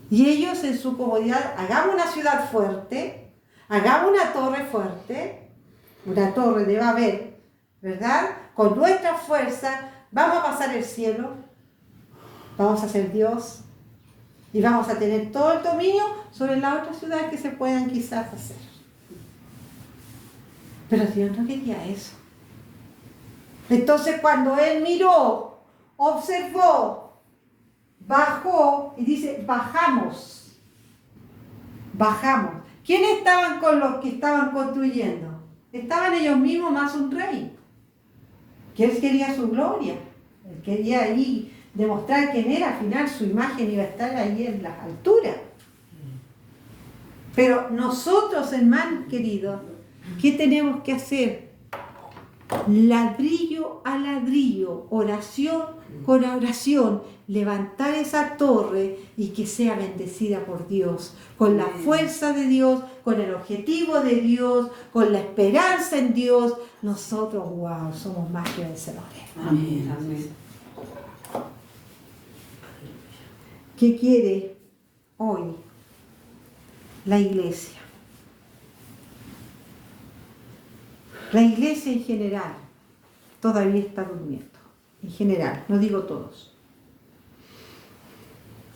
Y ellos en su comodidad, hagamos una ciudad fuerte, hagamos una torre fuerte, una torre de Babel, ¿verdad? Con nuestra fuerza vamos a pasar el cielo, vamos a ser Dios y vamos a tener todo el dominio sobre las otras ciudades que se puedan quizás hacer. Pero Dios no quería eso. Entonces cuando Él miró, observó, bajó y dice, bajamos. ¿Quiénes estaban con los que estaban construyendo? estaban ellos mismos más un rey, que él quería su gloria, él quería ahí demostrar quién era, al final su imagen iba a estar ahí en las alturas. Pero nosotros, hermanos queridos, ¿qué tenemos que hacer? Ladrillo a ladrillo, oración con oración, levantar esa torre y que sea bendecida por Dios, con la fuerza de Dios, con el objetivo de Dios, con la esperanza en Dios. Nosotros, wow, somos más que vencedores. Amén. Amén. ¿Qué quiere hoy la iglesia? La iglesia en general todavía está durmiendo. En general, no digo todos.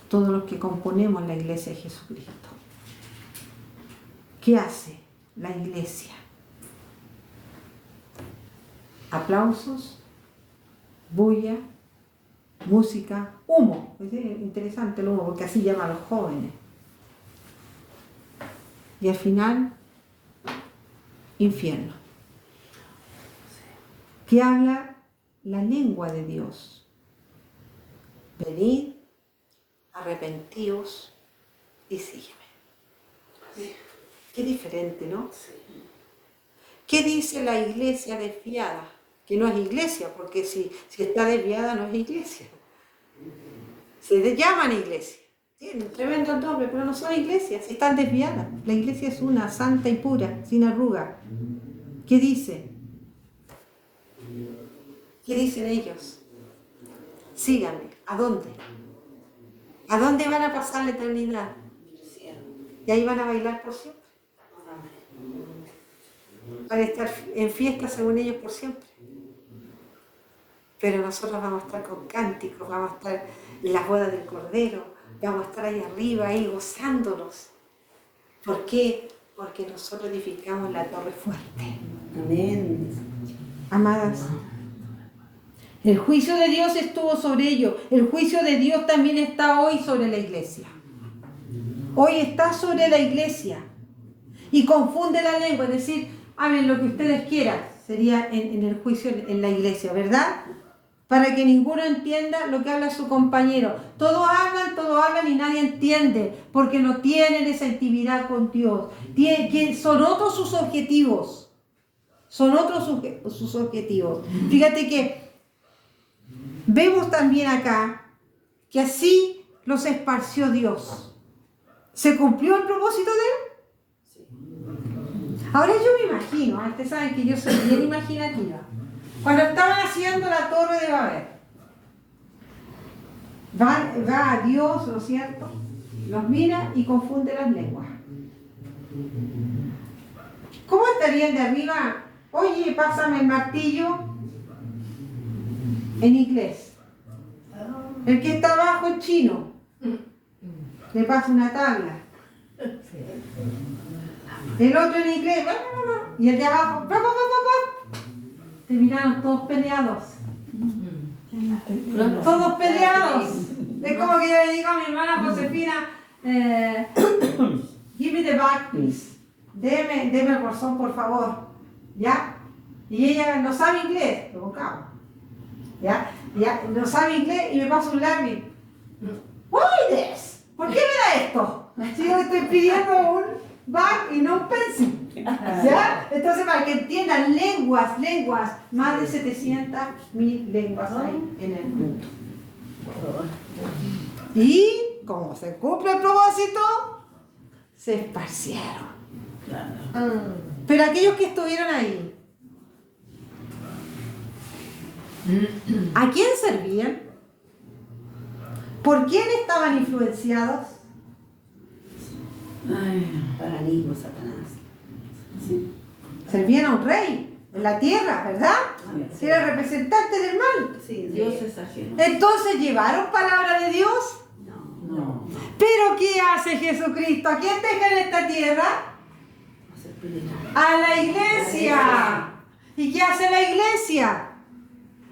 Todos los que componemos la iglesia de Jesucristo. ¿Qué hace la iglesia? Aplausos, bulla, música, humo. Es interesante el humo porque así llaman a los jóvenes. Y al final, infierno. Que habla la lengua de Dios. Venid, arrepentíos y sígueme. Qué diferente, ¿no? ¿Qué dice la iglesia desviada? Que no es iglesia, porque si está desviada no es iglesia. Se llaman iglesia. Tienen tremendo nombre, pero no son iglesias, están desviadas. La iglesia es una, santa y pura, sin arruga. ¿Qué dice? ¿Qué dicen ellos? Síganme. ¿A dónde? ¿A dónde van a pasar la eternidad? Y ahí van a bailar por siempre. Van a estar en fiesta según ellos por siempre. Pero nosotros vamos a estar con cánticos, vamos a estar en las bodas del Cordero, vamos a estar ahí arriba, ahí gozándonos. ¿Por qué? Porque nosotros edificamos la torre fuerte. Amén. Amadas, el juicio de Dios estuvo sobre ellos. El juicio de Dios también está hoy sobre la iglesia. Hoy está sobre la iglesia. Y confunde la lengua, es decir, hablen lo que ustedes quieran. Sería en el juicio en la iglesia, ¿verdad? Para que ninguno entienda lo que habla su compañero. Todos hablan y nadie entiende, porque no tienen esa intimidad con Dios. Son otros sus objetivos. Son otros sus objetivos. Fíjate que vemos también acá que así los esparció Dios. ¿Se cumplió el propósito de Él? Ahora yo me imagino, ustedes saben que yo soy bien imaginativa. Cuando estaban haciendo la torre de Babel, va a Dios, ¿no es cierto? Los mira y confunde las lenguas. ¿Cómo estarían de arriba? Oye, pásame el martillo en inglés. El que está abajo en chino. Le pasa una tabla. El otro en inglés. Y el de abajo. Terminaron todos peleados. Todos peleados. Es como que yo le digo a mi hermana Josefina, give me the bag, please. Deme el bolsón, por favor. ¿Ya? Y ella no sabe inglés, lo buscamos. ¿Ya? No sabe inglés y me pasa un lápiz. Why this? ¿Por qué me da esto? Si yo estoy pidiendo un bag y no un pencil. ¿Ya? Entonces, para que entiendan, lenguas, más de 700.000 lenguas hay en el mundo. Y, como se cumple el propósito, se esparcieron. Pero aquellos que estuvieron ahí, ¿a quién servían? ¿Por quién estaban influenciados? Paradigma, Satanás. Sí. Servían a un rey en la tierra, ¿verdad? Sí. Era el representante del mal. Sí, Dios es ajeno. Entonces, ¿llevaron palabra de Dios? No. ¿Pero qué hace Jesucristo? ¿A quién deja en esta tierra? A la iglesia. ¿Y qué hace la iglesia?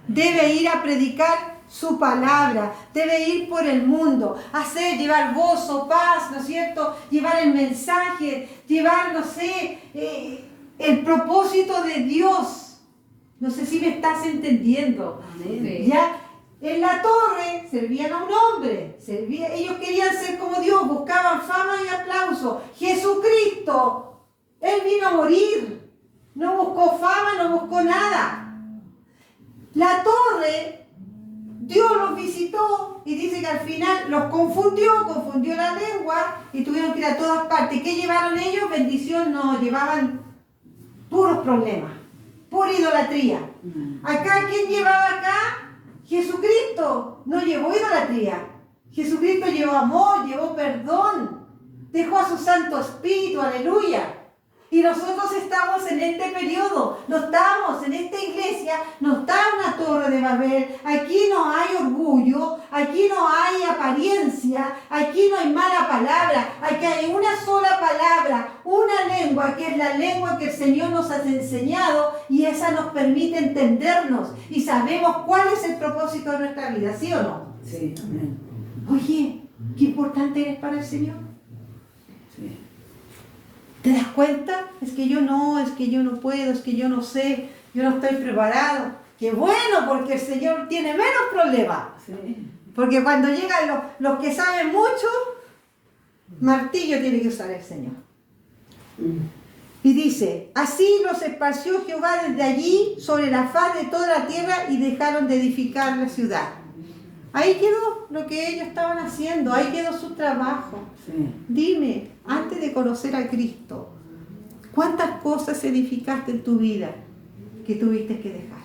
Debe ir a predicar su palabra, debe ir por el mundo, llevar gozo, paz, ¿no es cierto? Llevar el mensaje, llevar, no sé, el propósito de Dios. No sé si me estás entendiendo. Amén. Ya en la torre servían a un hombre, ellos querían ser como Dios, buscaban fama y aplauso. Jesucristo, Él vino a morir, no buscó fama, no buscó nada. La torre, Dios los visitó y dice que al final los confundió la lengua y tuvieron que ir a todas partes. ¿Qué llevaron ellos? Bendición, no, llevaban puros problemas, pura idolatría. Acá, ¿quién llevaba acá? Jesucristo no llevó idolatría. Jesucristo llevó amor, llevó perdón. Dejó a su Santo Espíritu, aleluya. Y nosotros estamos en este periodo, no estamos en esta iglesia, no está una torre de Babel, aquí no hay orgullo, aquí no hay apariencia, aquí no hay mala palabra, aquí hay una sola palabra, una lengua que es la lengua que el Señor nos ha enseñado y esa nos permite entendernos y sabemos cuál es el propósito de nuestra vida, ¿sí o no? Sí, amén. Oye, qué importante eres para el Señor. Sí. ¿Te das cuenta? Es que yo no puedo, es que yo no sé, yo no estoy preparado. ¡Qué bueno! Porque el Señor tiene menos problemas. Sí. Porque cuando llegan los que saben mucho, martillo tiene que usar el Señor. Y dice, así los esparció Jehová desde allí sobre la faz de toda la tierra y dejaron de edificar la ciudad. Ahí quedó lo que ellos estaban haciendo, ahí quedó su trabajo. Sí. Dime, antes de conocer a Cristo, ¿cuántas cosas edificaste en tu vida que tuviste que dejar?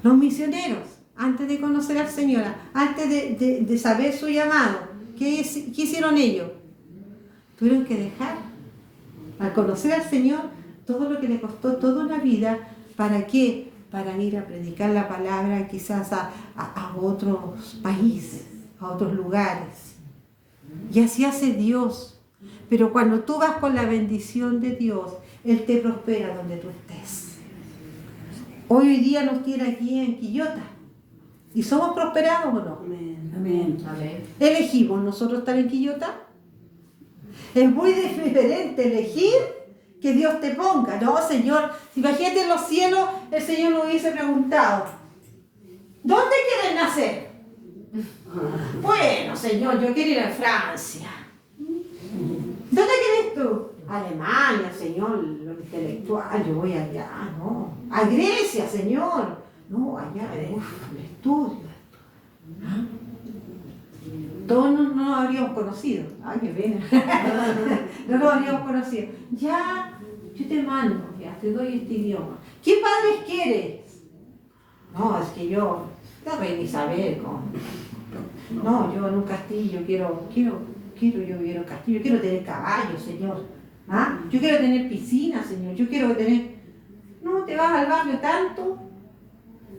Los misioneros, antes de conocer al Señor, antes de saber su llamado, ¿qué hicieron ellos? Tuvieron que dejar, al conocer al Señor, todo lo que le costó toda una vida. ¿Para qué? Para ir a predicar la palabra quizás a otros países, a otros lugares. Y así hace Dios. Pero cuando tú vas con la bendición de Dios, Él te prospera donde tú estés. Hoy día nos tiene aquí en Quillota. ¿Y somos prosperados o no? Amén. Amén. Amén. ¿Elegimos nosotros estar en Quillota? Es muy diferente elegir que Dios te ponga. No, Señor, si imagínate en los cielos, el Señor nos hubiese preguntado, ¿dónde quieres nacer? Bueno, Señor, yo quiero ir a Francia. ¿Dónde quieres tú? Alemania, Señor, lo intelectual, yo voy allá, no. A Grecia, Señor. No, allá, el estudio. ¿Ah? Todos no nos habríamos conocido. Ay, qué pena. No nos habríamos conocido. Ya, yo te mando, ya te doy este idioma. ¿Qué padres quieres? No, es que yo, la reina Isabel, no, yo en un castillo quiero yo vivir en un castillo, quiero tener caballos, Señor. ¿Ah? Yo quiero tener piscina, Señor. Yo quiero tener. No, te vas al barrio tanto,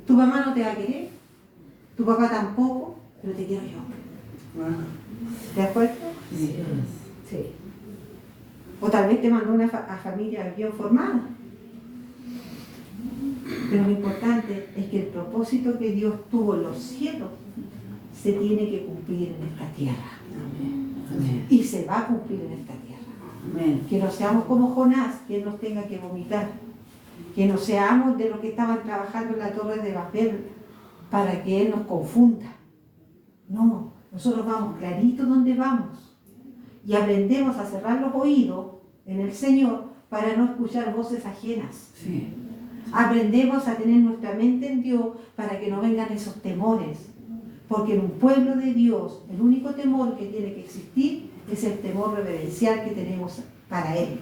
tu mamá no te va a querer, tu papá tampoco, pero te quiero yo. ¿De acuerdo? Sí. Sí. O tal vez te mandó una familia bien formada. Pero lo importante es que el propósito que Dios tuvo en los cielos se tiene que cumplir en esta tierra. Amén. Y se va a cumplir en esta tierra. Amén. Que no seamos como Jonás, que él nos tenga que vomitar. Que no seamos de los que estaban trabajando en la torre de Babel para que él nos confunda. No. Nosotros vamos clarito donde vamos y aprendemos a cerrar los oídos en el Señor para no escuchar voces ajenas. Sí. Aprendemos a tener nuestra mente en Dios para que no vengan esos temores. Porque en un pueblo de Dios, el único temor que tiene que existir es el temor reverencial que tenemos para Él.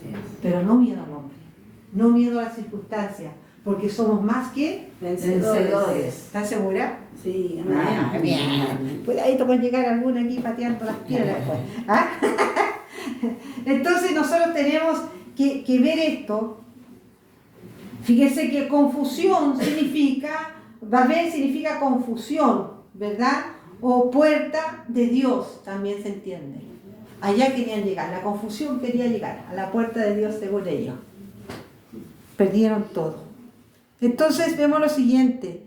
Sí. Pero no miedo al hombre, no miedo a las circunstancias, porque somos más que Vencedores. ¿Estás segura? Sí, Ah, amén. bien. Cuidadito con llegar alguna aquí pateando las piedras. Pues. ¿Ah? Entonces nosotros tenemos que ver esto. Fíjense que confusión significa, Babel significa confusión, ¿verdad? O puerta de Dios, también se entiende. Allá querían llegar, la confusión quería llegar a la puerta de Dios según ellos. Perdieron todo. Entonces vemos lo siguiente.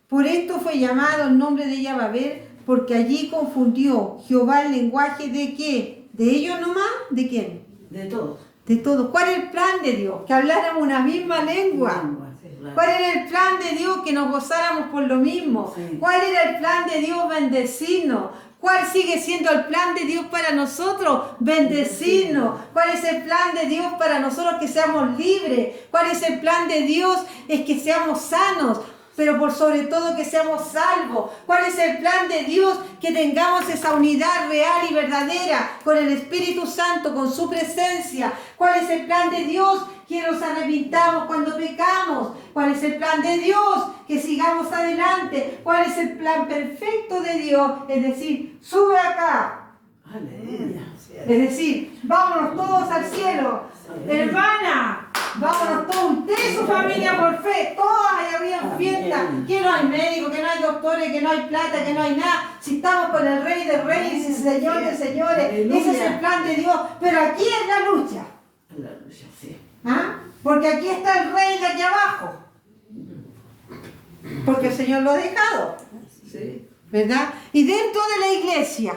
Por esto fue llamado el nombre de ella Babel, porque allí confundió Jehová el lenguaje de ¿qué? ¿De ellos nomás? ¿De quién? De todos. De todo. ¿Cuál es el plan de Dios? Que habláramos una misma lengua. ¿Cuál era el plan de Dios? Que nos gozáramos por lo mismo. Sí. ¿Cuál era el plan de Dios? Bendecirnos. ¿Cuál sigue siendo el plan de Dios para nosotros? Bendecirnos. ¿Cuál es el plan de Dios para nosotros? Que seamos libres. ¿Cuál es el plan de Dios? Es que seamos sanos, pero por sobre todo que seamos salvos. ¿Cuál es el plan de Dios? Que tengamos esa unidad real y verdadera con el Espíritu Santo, con su presencia. ¿Cuál es el plan de Dios? Que nos arrepintamos cuando pecamos. ¿Cuál es el plan de Dios? Que sigamos adelante. ¿Cuál es el plan perfecto de Dios? Es decir, sube acá. Aleluya. Es decir, vámonos todos al cielo. Hermana, vámonos todos. Usted y su familia por fe. Todas allá arriba en fiesta. Que no hay médicos, que no hay doctores, que no hay plata, que no hay nada. Si estamos con el Rey de Reyes y Señor de Señores. Ese es el plan de Dios. Pero aquí es la lucha. Aleluya, sí. ¿Ah? Porque aquí está el rey de aquí abajo. Porque el Señor lo ha dejado. Sí. ¿Verdad? Y dentro de la iglesia,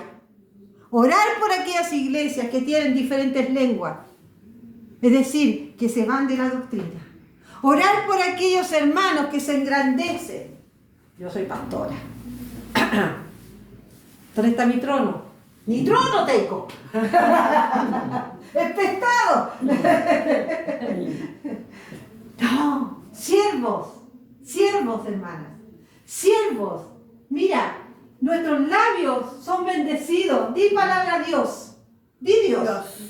orar por aquellas iglesias que tienen diferentes lenguas. Es decir, que se van de la doctrina. Orar por aquellos hermanos que se engrandecen. Yo soy pastora. ¿Dónde está mi trono? Ni trono tengo. ¡Es prestado! No, siervos, hermanas, siervos. Mira, nuestros labios son bendecidos. Di palabra a Dios. Di Dios.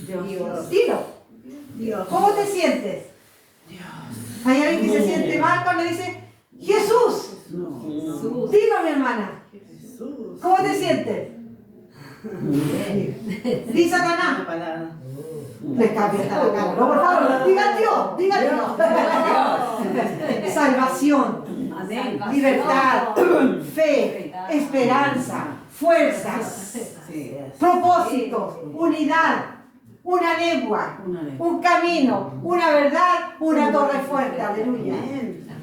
Dios. Dilo. Dios. ¿Cómo te sientes? Hay alguien que se siente mal cuando dice Jesús. No. Jesús. Dilo, mi hermana. Jesús. ¿Cómo te sientes? Di Satanás. Una palabra. Le cambia la cara. No, por favor, diga Dios, diga Dios. Salvación, Amén. libertad, fe, esperanza, fuerzas, Sí. propósitos, unidad, una lengua, un camino, una verdad, una torre fuerte. Aleluya.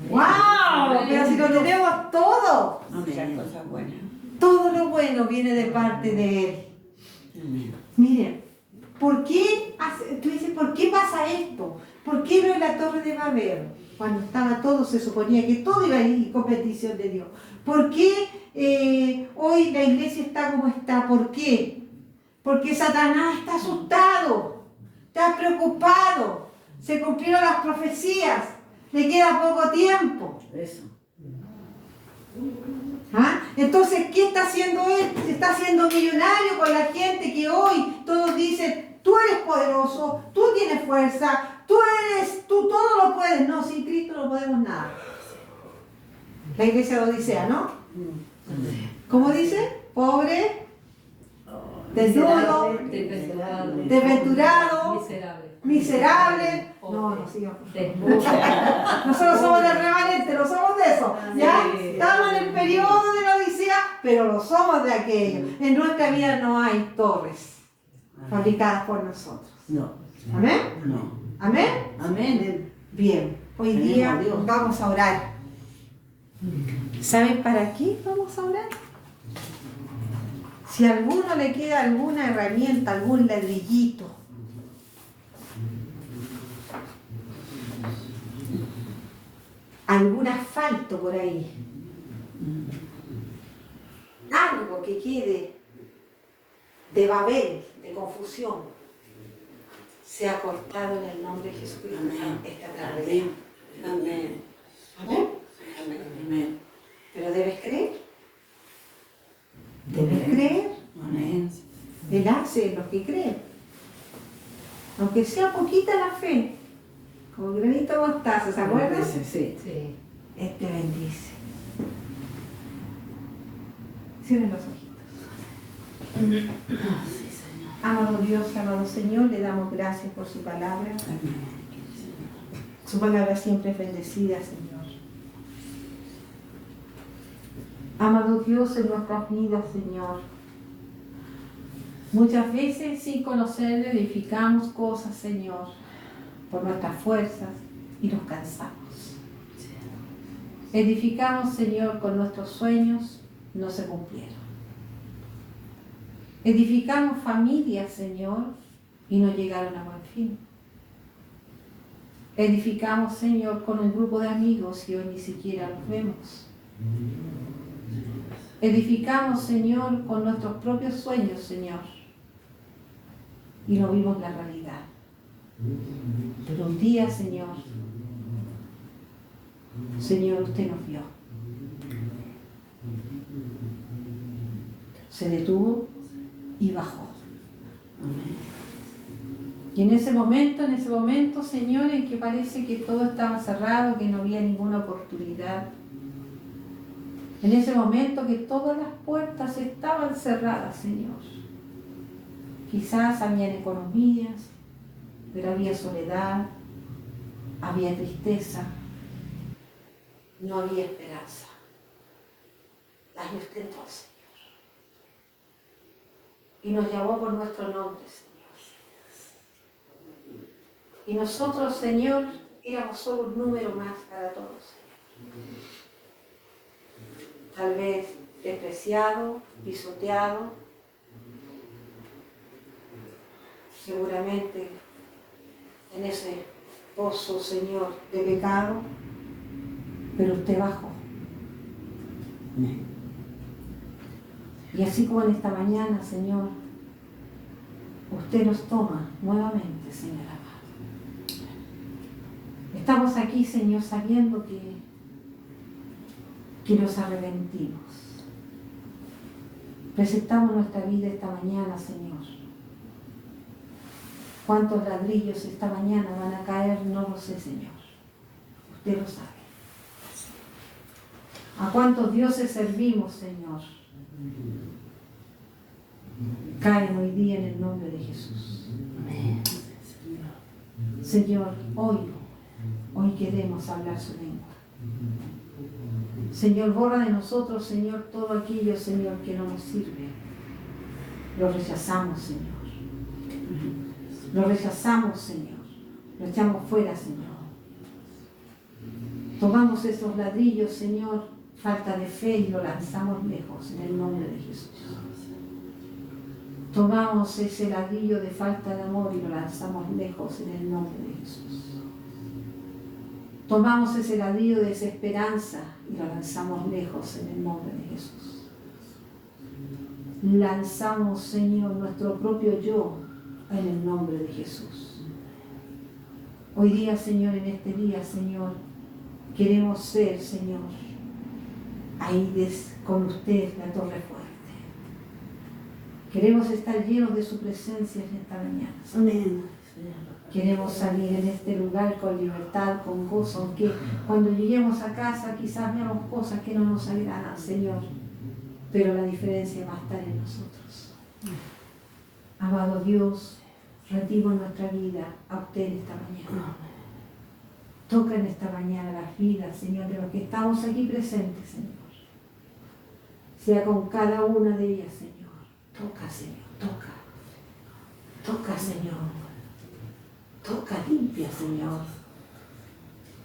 ¡Wow! Pero si lo tenemos todo, Amén. Cosa buena. todo lo bueno viene de parte de Él. Amén. Miren, tú dices, ¿por qué pasa esto? ¿Por qué no en la Torre de Babel? Cuando estaba todo, se suponía que todo iba a ir con petición de Dios. ¿Por qué hoy la iglesia está como está? ¿Por qué? Porque Satanás está asustado, está preocupado, se cumplieron las profecías, le queda poco tiempo. Eso. ¿Ah? Entonces, ¿qué está haciendo él? Se está haciendo millonario con la gente que hoy todos dicen, tú eres poderoso, tú tienes fuerza, tú todo lo puedes. No, sin Cristo no podemos nada. La iglesia de Odisea, ¿no? ¿Cómo dice? Pobre, desnudo, desventurado, miserable. No sigamos. Nosotros somos del remanente, no somos de eso. ¿Ya? Estamos en el periodo de la Odisea, pero lo somos de aquello. En nuestra vida no hay torres fabricadas por nosotros. No. ¿Amén? No. ¿Amén? Amén. Bien, hoy Tenemos día a Dios. vamos a orar. ¿Saben para qué vamos a orar? Si a alguno le queda alguna herramienta, algún ladrillito, algún asfalto por ahí, algo que quede de Babel, de confusión, sea cortado en el nombre de Jesucristo esta tarde. Amén. ¿Amén? Amén. Pero debes creer. Debes creer. Amén. Él hace en los que creen. Aunque sea poquita la fe, como granito de mostaza, ¿se acuerdan? Sí. Sí. Él te bendice. Cierren los ojitos. Sí, Señor. Amado Dios, amado Señor, le damos gracias por su palabra. Amén. Su palabra siempre es bendecida, Señor. Amado Dios, en nuestras vidas, Señor. Muchas veces sin conocerle edificamos cosas, Señor, por nuestras fuerzas y nos cansamos. Edificamos, Señor, con nuestros sueños, no se cumplieron. Edificamos familias, Señor, y no llegaron a buen fin. Edificamos, Señor, con un grupo de amigos y hoy ni siquiera los vemos. Edificamos, Señor, con nuestros propios sueños, Señor, y no vimos la realidad. Pero un día, Señor, usted nos vio. Se detuvo y bajó. Y en ese momento, Señor, en que parece que todo estaba cerrado, que no había ninguna oportunidad, en ese momento que todas las puertas estaban cerradas, Señor, quizás habían economías, pero había soledad, había tristeza, no había esperanza. Ahí usted entró, Señor, y nos llamó por nuestro nombre, Señor. Y nosotros, Señor, éramos solo un número más para todos. Tal vez despreciado, pisoteado, seguramente en ese pozo, Señor, de pecado, pero usted bajó. Y así como en esta mañana, Señor, usted nos toma nuevamente, Señor amado. Estamos aquí, Señor, sabiendo que nos arrepentimos. Presentamos nuestra vida esta mañana, Señor. ¿Cuántos ladrillos esta mañana van a caer? No lo sé, Señor. Usted lo sabe. ¿A cuántos dioses servimos, Señor? Caen hoy día en el nombre de Jesús. Señor, hoy queremos hablar su lengua. Señor, borra de nosotros, Señor, todo aquello, Señor, que no nos sirve. Lo rechazamos, Señor. Lo rechazamos, Señor. Lo echamos fuera, Señor. Tomamos esos ladrillos, Señor, falta de fe, y lo lanzamos lejos en el nombre de Jesús. Tomamos ese ladrillo de falta de amor y lo lanzamos lejos en el nombre de Jesús. Tomamos ese ladrillo de desesperanza y lo lanzamos lejos en el nombre de Jesús. Lanzamos, Señor, nuestro propio yo en el nombre de Jesús. Hoy día, Señor, en este día, Señor, queremos ser, Señor, ahí con usted, la torre fuerte. Queremos estar llenos de su presencia en esta mañana. Amén. Queremos salir en este lugar con libertad, con gozo, aunque cuando lleguemos a casa quizás veamos cosas que no nos agradan, Señor, pero la diferencia va a estar en nosotros. Amado Dios, rendimos nuestra vida a usted en esta mañana. Toca en esta mañana las vidas, Señor, de los que estamos aquí presentes, Señor. Sea con cada una de ellas, Señor. Toca, Señor, toca. Toca, Señor. Toca, limpia, Señor.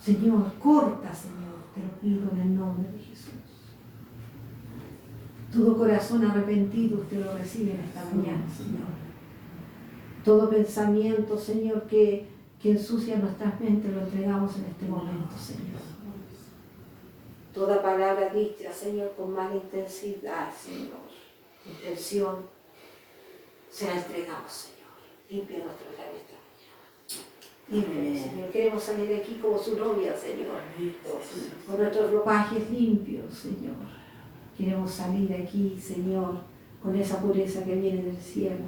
Señor, corta, Señor, te lo pido en el nombre de Jesús. Todo corazón arrepentido usted lo recibe en esta mañana, Señor. Todo pensamiento, Señor, que ensucia nuestras mentes lo entregamos en este momento, Señor. Toda palabra dicha, Señor, con mala intensidad, Señor, intención, será entregado, Señor. Limpia nuestros labios esta mañana. Limpia, Señor. Queremos salir de aquí como su novia, Señor. Con nuestros ropajes limpios, Señor. Queremos salir de aquí, Señor, con esa pureza que viene del cielo.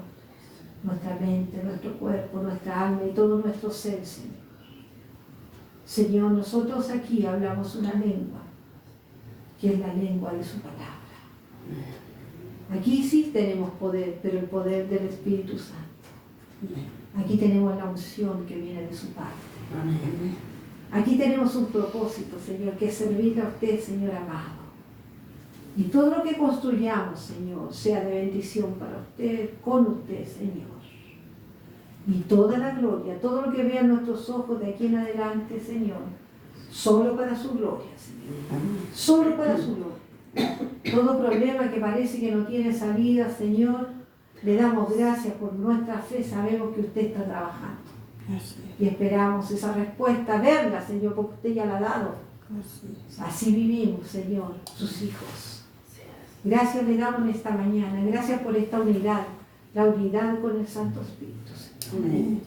Nuestra mente, nuestro cuerpo, nuestra alma y todo nuestro ser, Señor. Señor, nosotros aquí hablamos una lengua, que es la lengua de su palabra. Aquí sí tenemos poder, pero el poder del Espíritu Santo. Aquí tenemos la unción que viene de su parte. Aquí tenemos un propósito, Señor, que es servirle a usted, Señor amado. Y todo lo que construyamos, Señor, sea de bendición para usted, con usted, Señor. Y toda la gloria, todo lo que vean nuestros ojos de aquí en adelante, Señor, solo para su gloria, Señor. Solo para su gloria. Todo problema que parece que no tiene salida, Señor, le damos gracias por nuestra fe, sabemos que usted está trabajando. Y esperamos esa respuesta, verla, Señor, porque usted ya la ha dado. Así vivimos, Señor, sus hijos. Gracias le damos en esta mañana. Gracias por esta unidad, la unidad con el Santo Espíritu, Señor. Amén.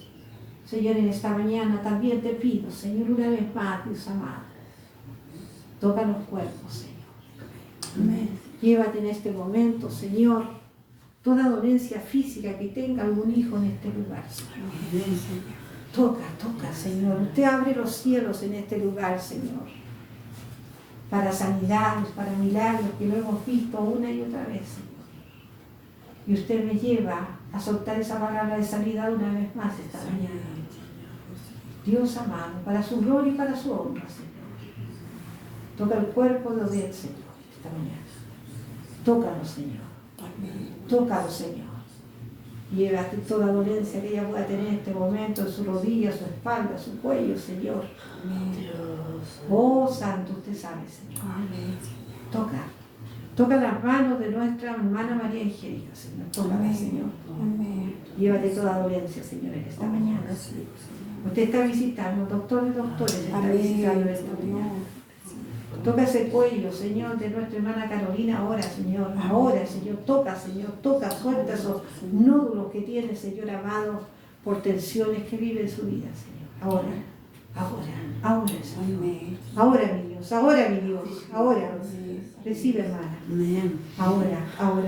Señor, en esta mañana también te pido, Señor, una vez más, Dios amado, toca los cuerpos, Señor. Amén. Llévate en este momento, Señor, toda dolencia física que tenga algún hijo en este lugar, Señor. Amén, Señor. Toca, Señor. Usted abre los cielos en este lugar, Señor, para sanidades, para milagros que lo hemos visto una y otra vez, Señor. Y usted me lleva a soltar esa palabra de sanidad una vez más esta mañana. Dios amado, para su gloria y para su honra, Señor. Toca el cuerpo de Odette, Señor, esta mañana. Tócalo, Señor. Tócalo, Señor. Llévate toda dolencia que ella pueda tener en este momento, en su rodilla, su espalda, su cuello, Señor. Oh, Santo, usted sabe, Señor. Toca las manos de nuestra hermana María Angélica, Señor. Tócala, Señor. Llévate toda dolencia, Señor, en esta mañana. Usted está visitando, doctor de doctores, está visitando esta mañana. Toca ese cuello, Señor, de nuestra hermana Carolina ahora, Señor. Ahora, Señor, toca, suelta esos nódulos que tiene, Señor amado, por tensiones que vive en su vida, Señor. Ahora, Señor. Ahora, mi Dios, ahora. Recibe, hermana. Amén. Ahora,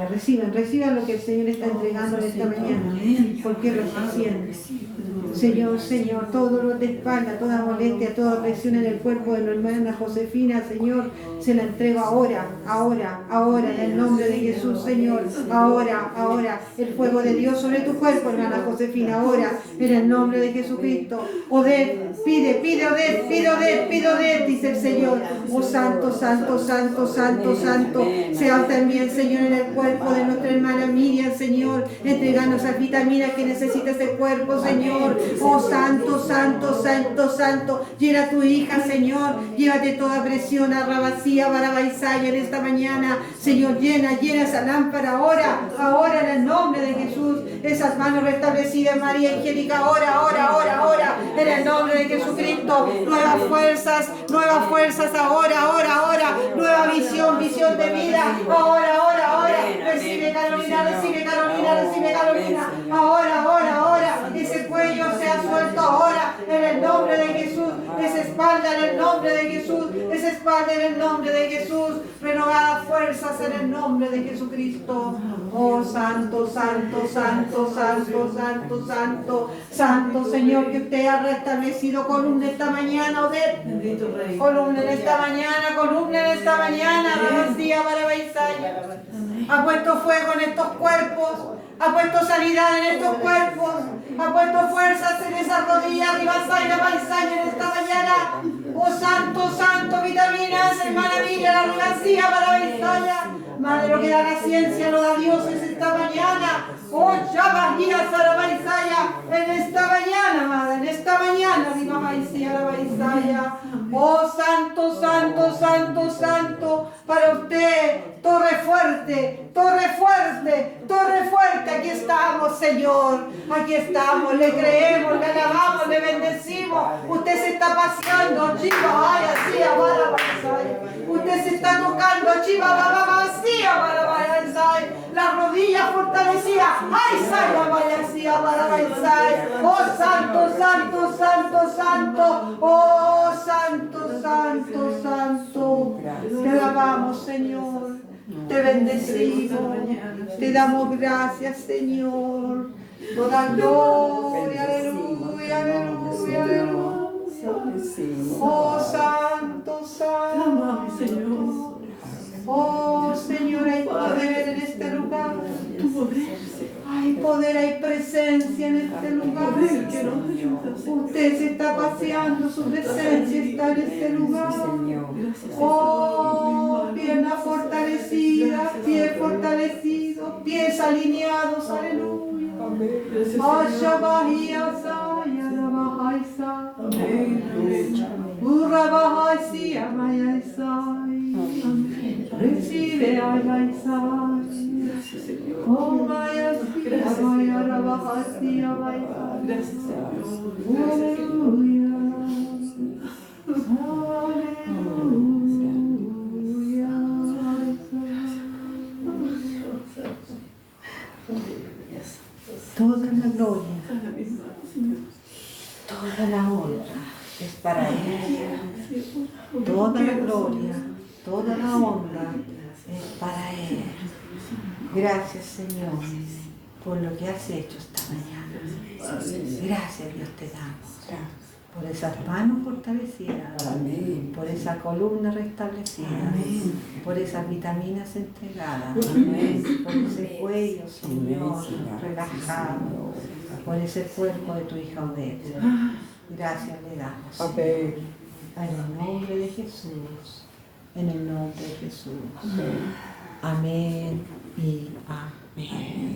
reciban lo que el Señor está entregando en esta mañana, porque lo está haciendo. Señor, todo dolor de espalda, toda molestia, toda opresión en el cuerpo de la hermana Josefina, Señor, se la entrego ahora, en el nombre de Jesús, Señor, ahora, el fuego de Dios sobre tu cuerpo, hermana Josefina, ahora, en el nombre de Jesucristo. Odette, pide Odette, dice el Señor. Oh, santo, sea también, Señor, en el cuerpo de nuestra hermana Miriam, Señor, entregando esas vitaminas que necesita ese cuerpo, Señor. Oh, santo, llena a tu hija, Señor, llévate toda presión a Rabacía, Barabaisaya en esta mañana, Señor, llena esa lámpara ahora, en el nombre de Jesús, esas manos restablecidas, María Angélica, ahora, en el nombre de Jesucristo, nuevas fuerzas, ahora, nueva visión de vida, ahora, recibe Carolina, ahora, ese cuello sea suelto ahora, en el nombre de Jesús, esa espalda en el nombre de Jesús, renovadas fuerzas en el nombre de Jesucristo. Oh, santo, Señor, que usted ha restablecido columna esta mañana, Odette. Columna en esta mañana, Rabacía, Barabaisaya. Ha puesto fuego en estos cuerpos, ha puesto sanidad en estos cuerpos, ha puesto fuerzas en esas rodillas, Ribasaya, Baisaya en esta mañana. Oh, santo, vitaminas, hermana Miriam, la Ribasía, Barabaisaya. Madre, lo que da la ciencia lo da Dios esta mañana. Oh, Shabahía, Sarabaisaya, en esta mañana, Madre, en esta mañana, Ribabaisía, Rabaisaya. Oh, santo, para usted, torre fuerte, aquí estamos, Señor, aquí estamos, le creemos, le alabamos, le bendecimos. Usted se está paseando, chiva, vaya, sí, usted se está tocando, chiva, vaya, las rodillas fortalecidas, ay, saya, vaya, sí, vaya, oh, santo, oh, santo, te alabamos, Señor, te bendecimos, te damos gracias, Señor, toda gloria, aleluya. Oh, santo, oh, Señor, hay poder en este lugar. Hay poder, hay presencia en este lugar. Usted se está paseando, su presencia está en este lugar. Oh, piernas fortalecidas, pies fortalecidos, pies alineados, aleluya. Recibe, Gracias, Señor. Oh, vaya, sí, Gracias, vaya, Señor. rabaja, sí, vaya. Gracias, Señor. Gracias, Señor. Aleluya. Toda la gloria, Cada vez más, Señor. toda la honra es para Él. Toda la gloria, toda la honra es para Él. Gracias, Señor, por lo que has hecho esta mañana. Gracias, Dios, te damos. Por esas manos fortalecidas, Amén. por esa columna restablecida, Amén. por esas vitaminas entregadas, Amén. por ese cuello, Señor, Amén, Señor. relajado, por ese cuerpo de tu hija Odette. Gracias le damos. Amén. En el nombre de Jesús, en el nombre de Jesús. Amén y amén.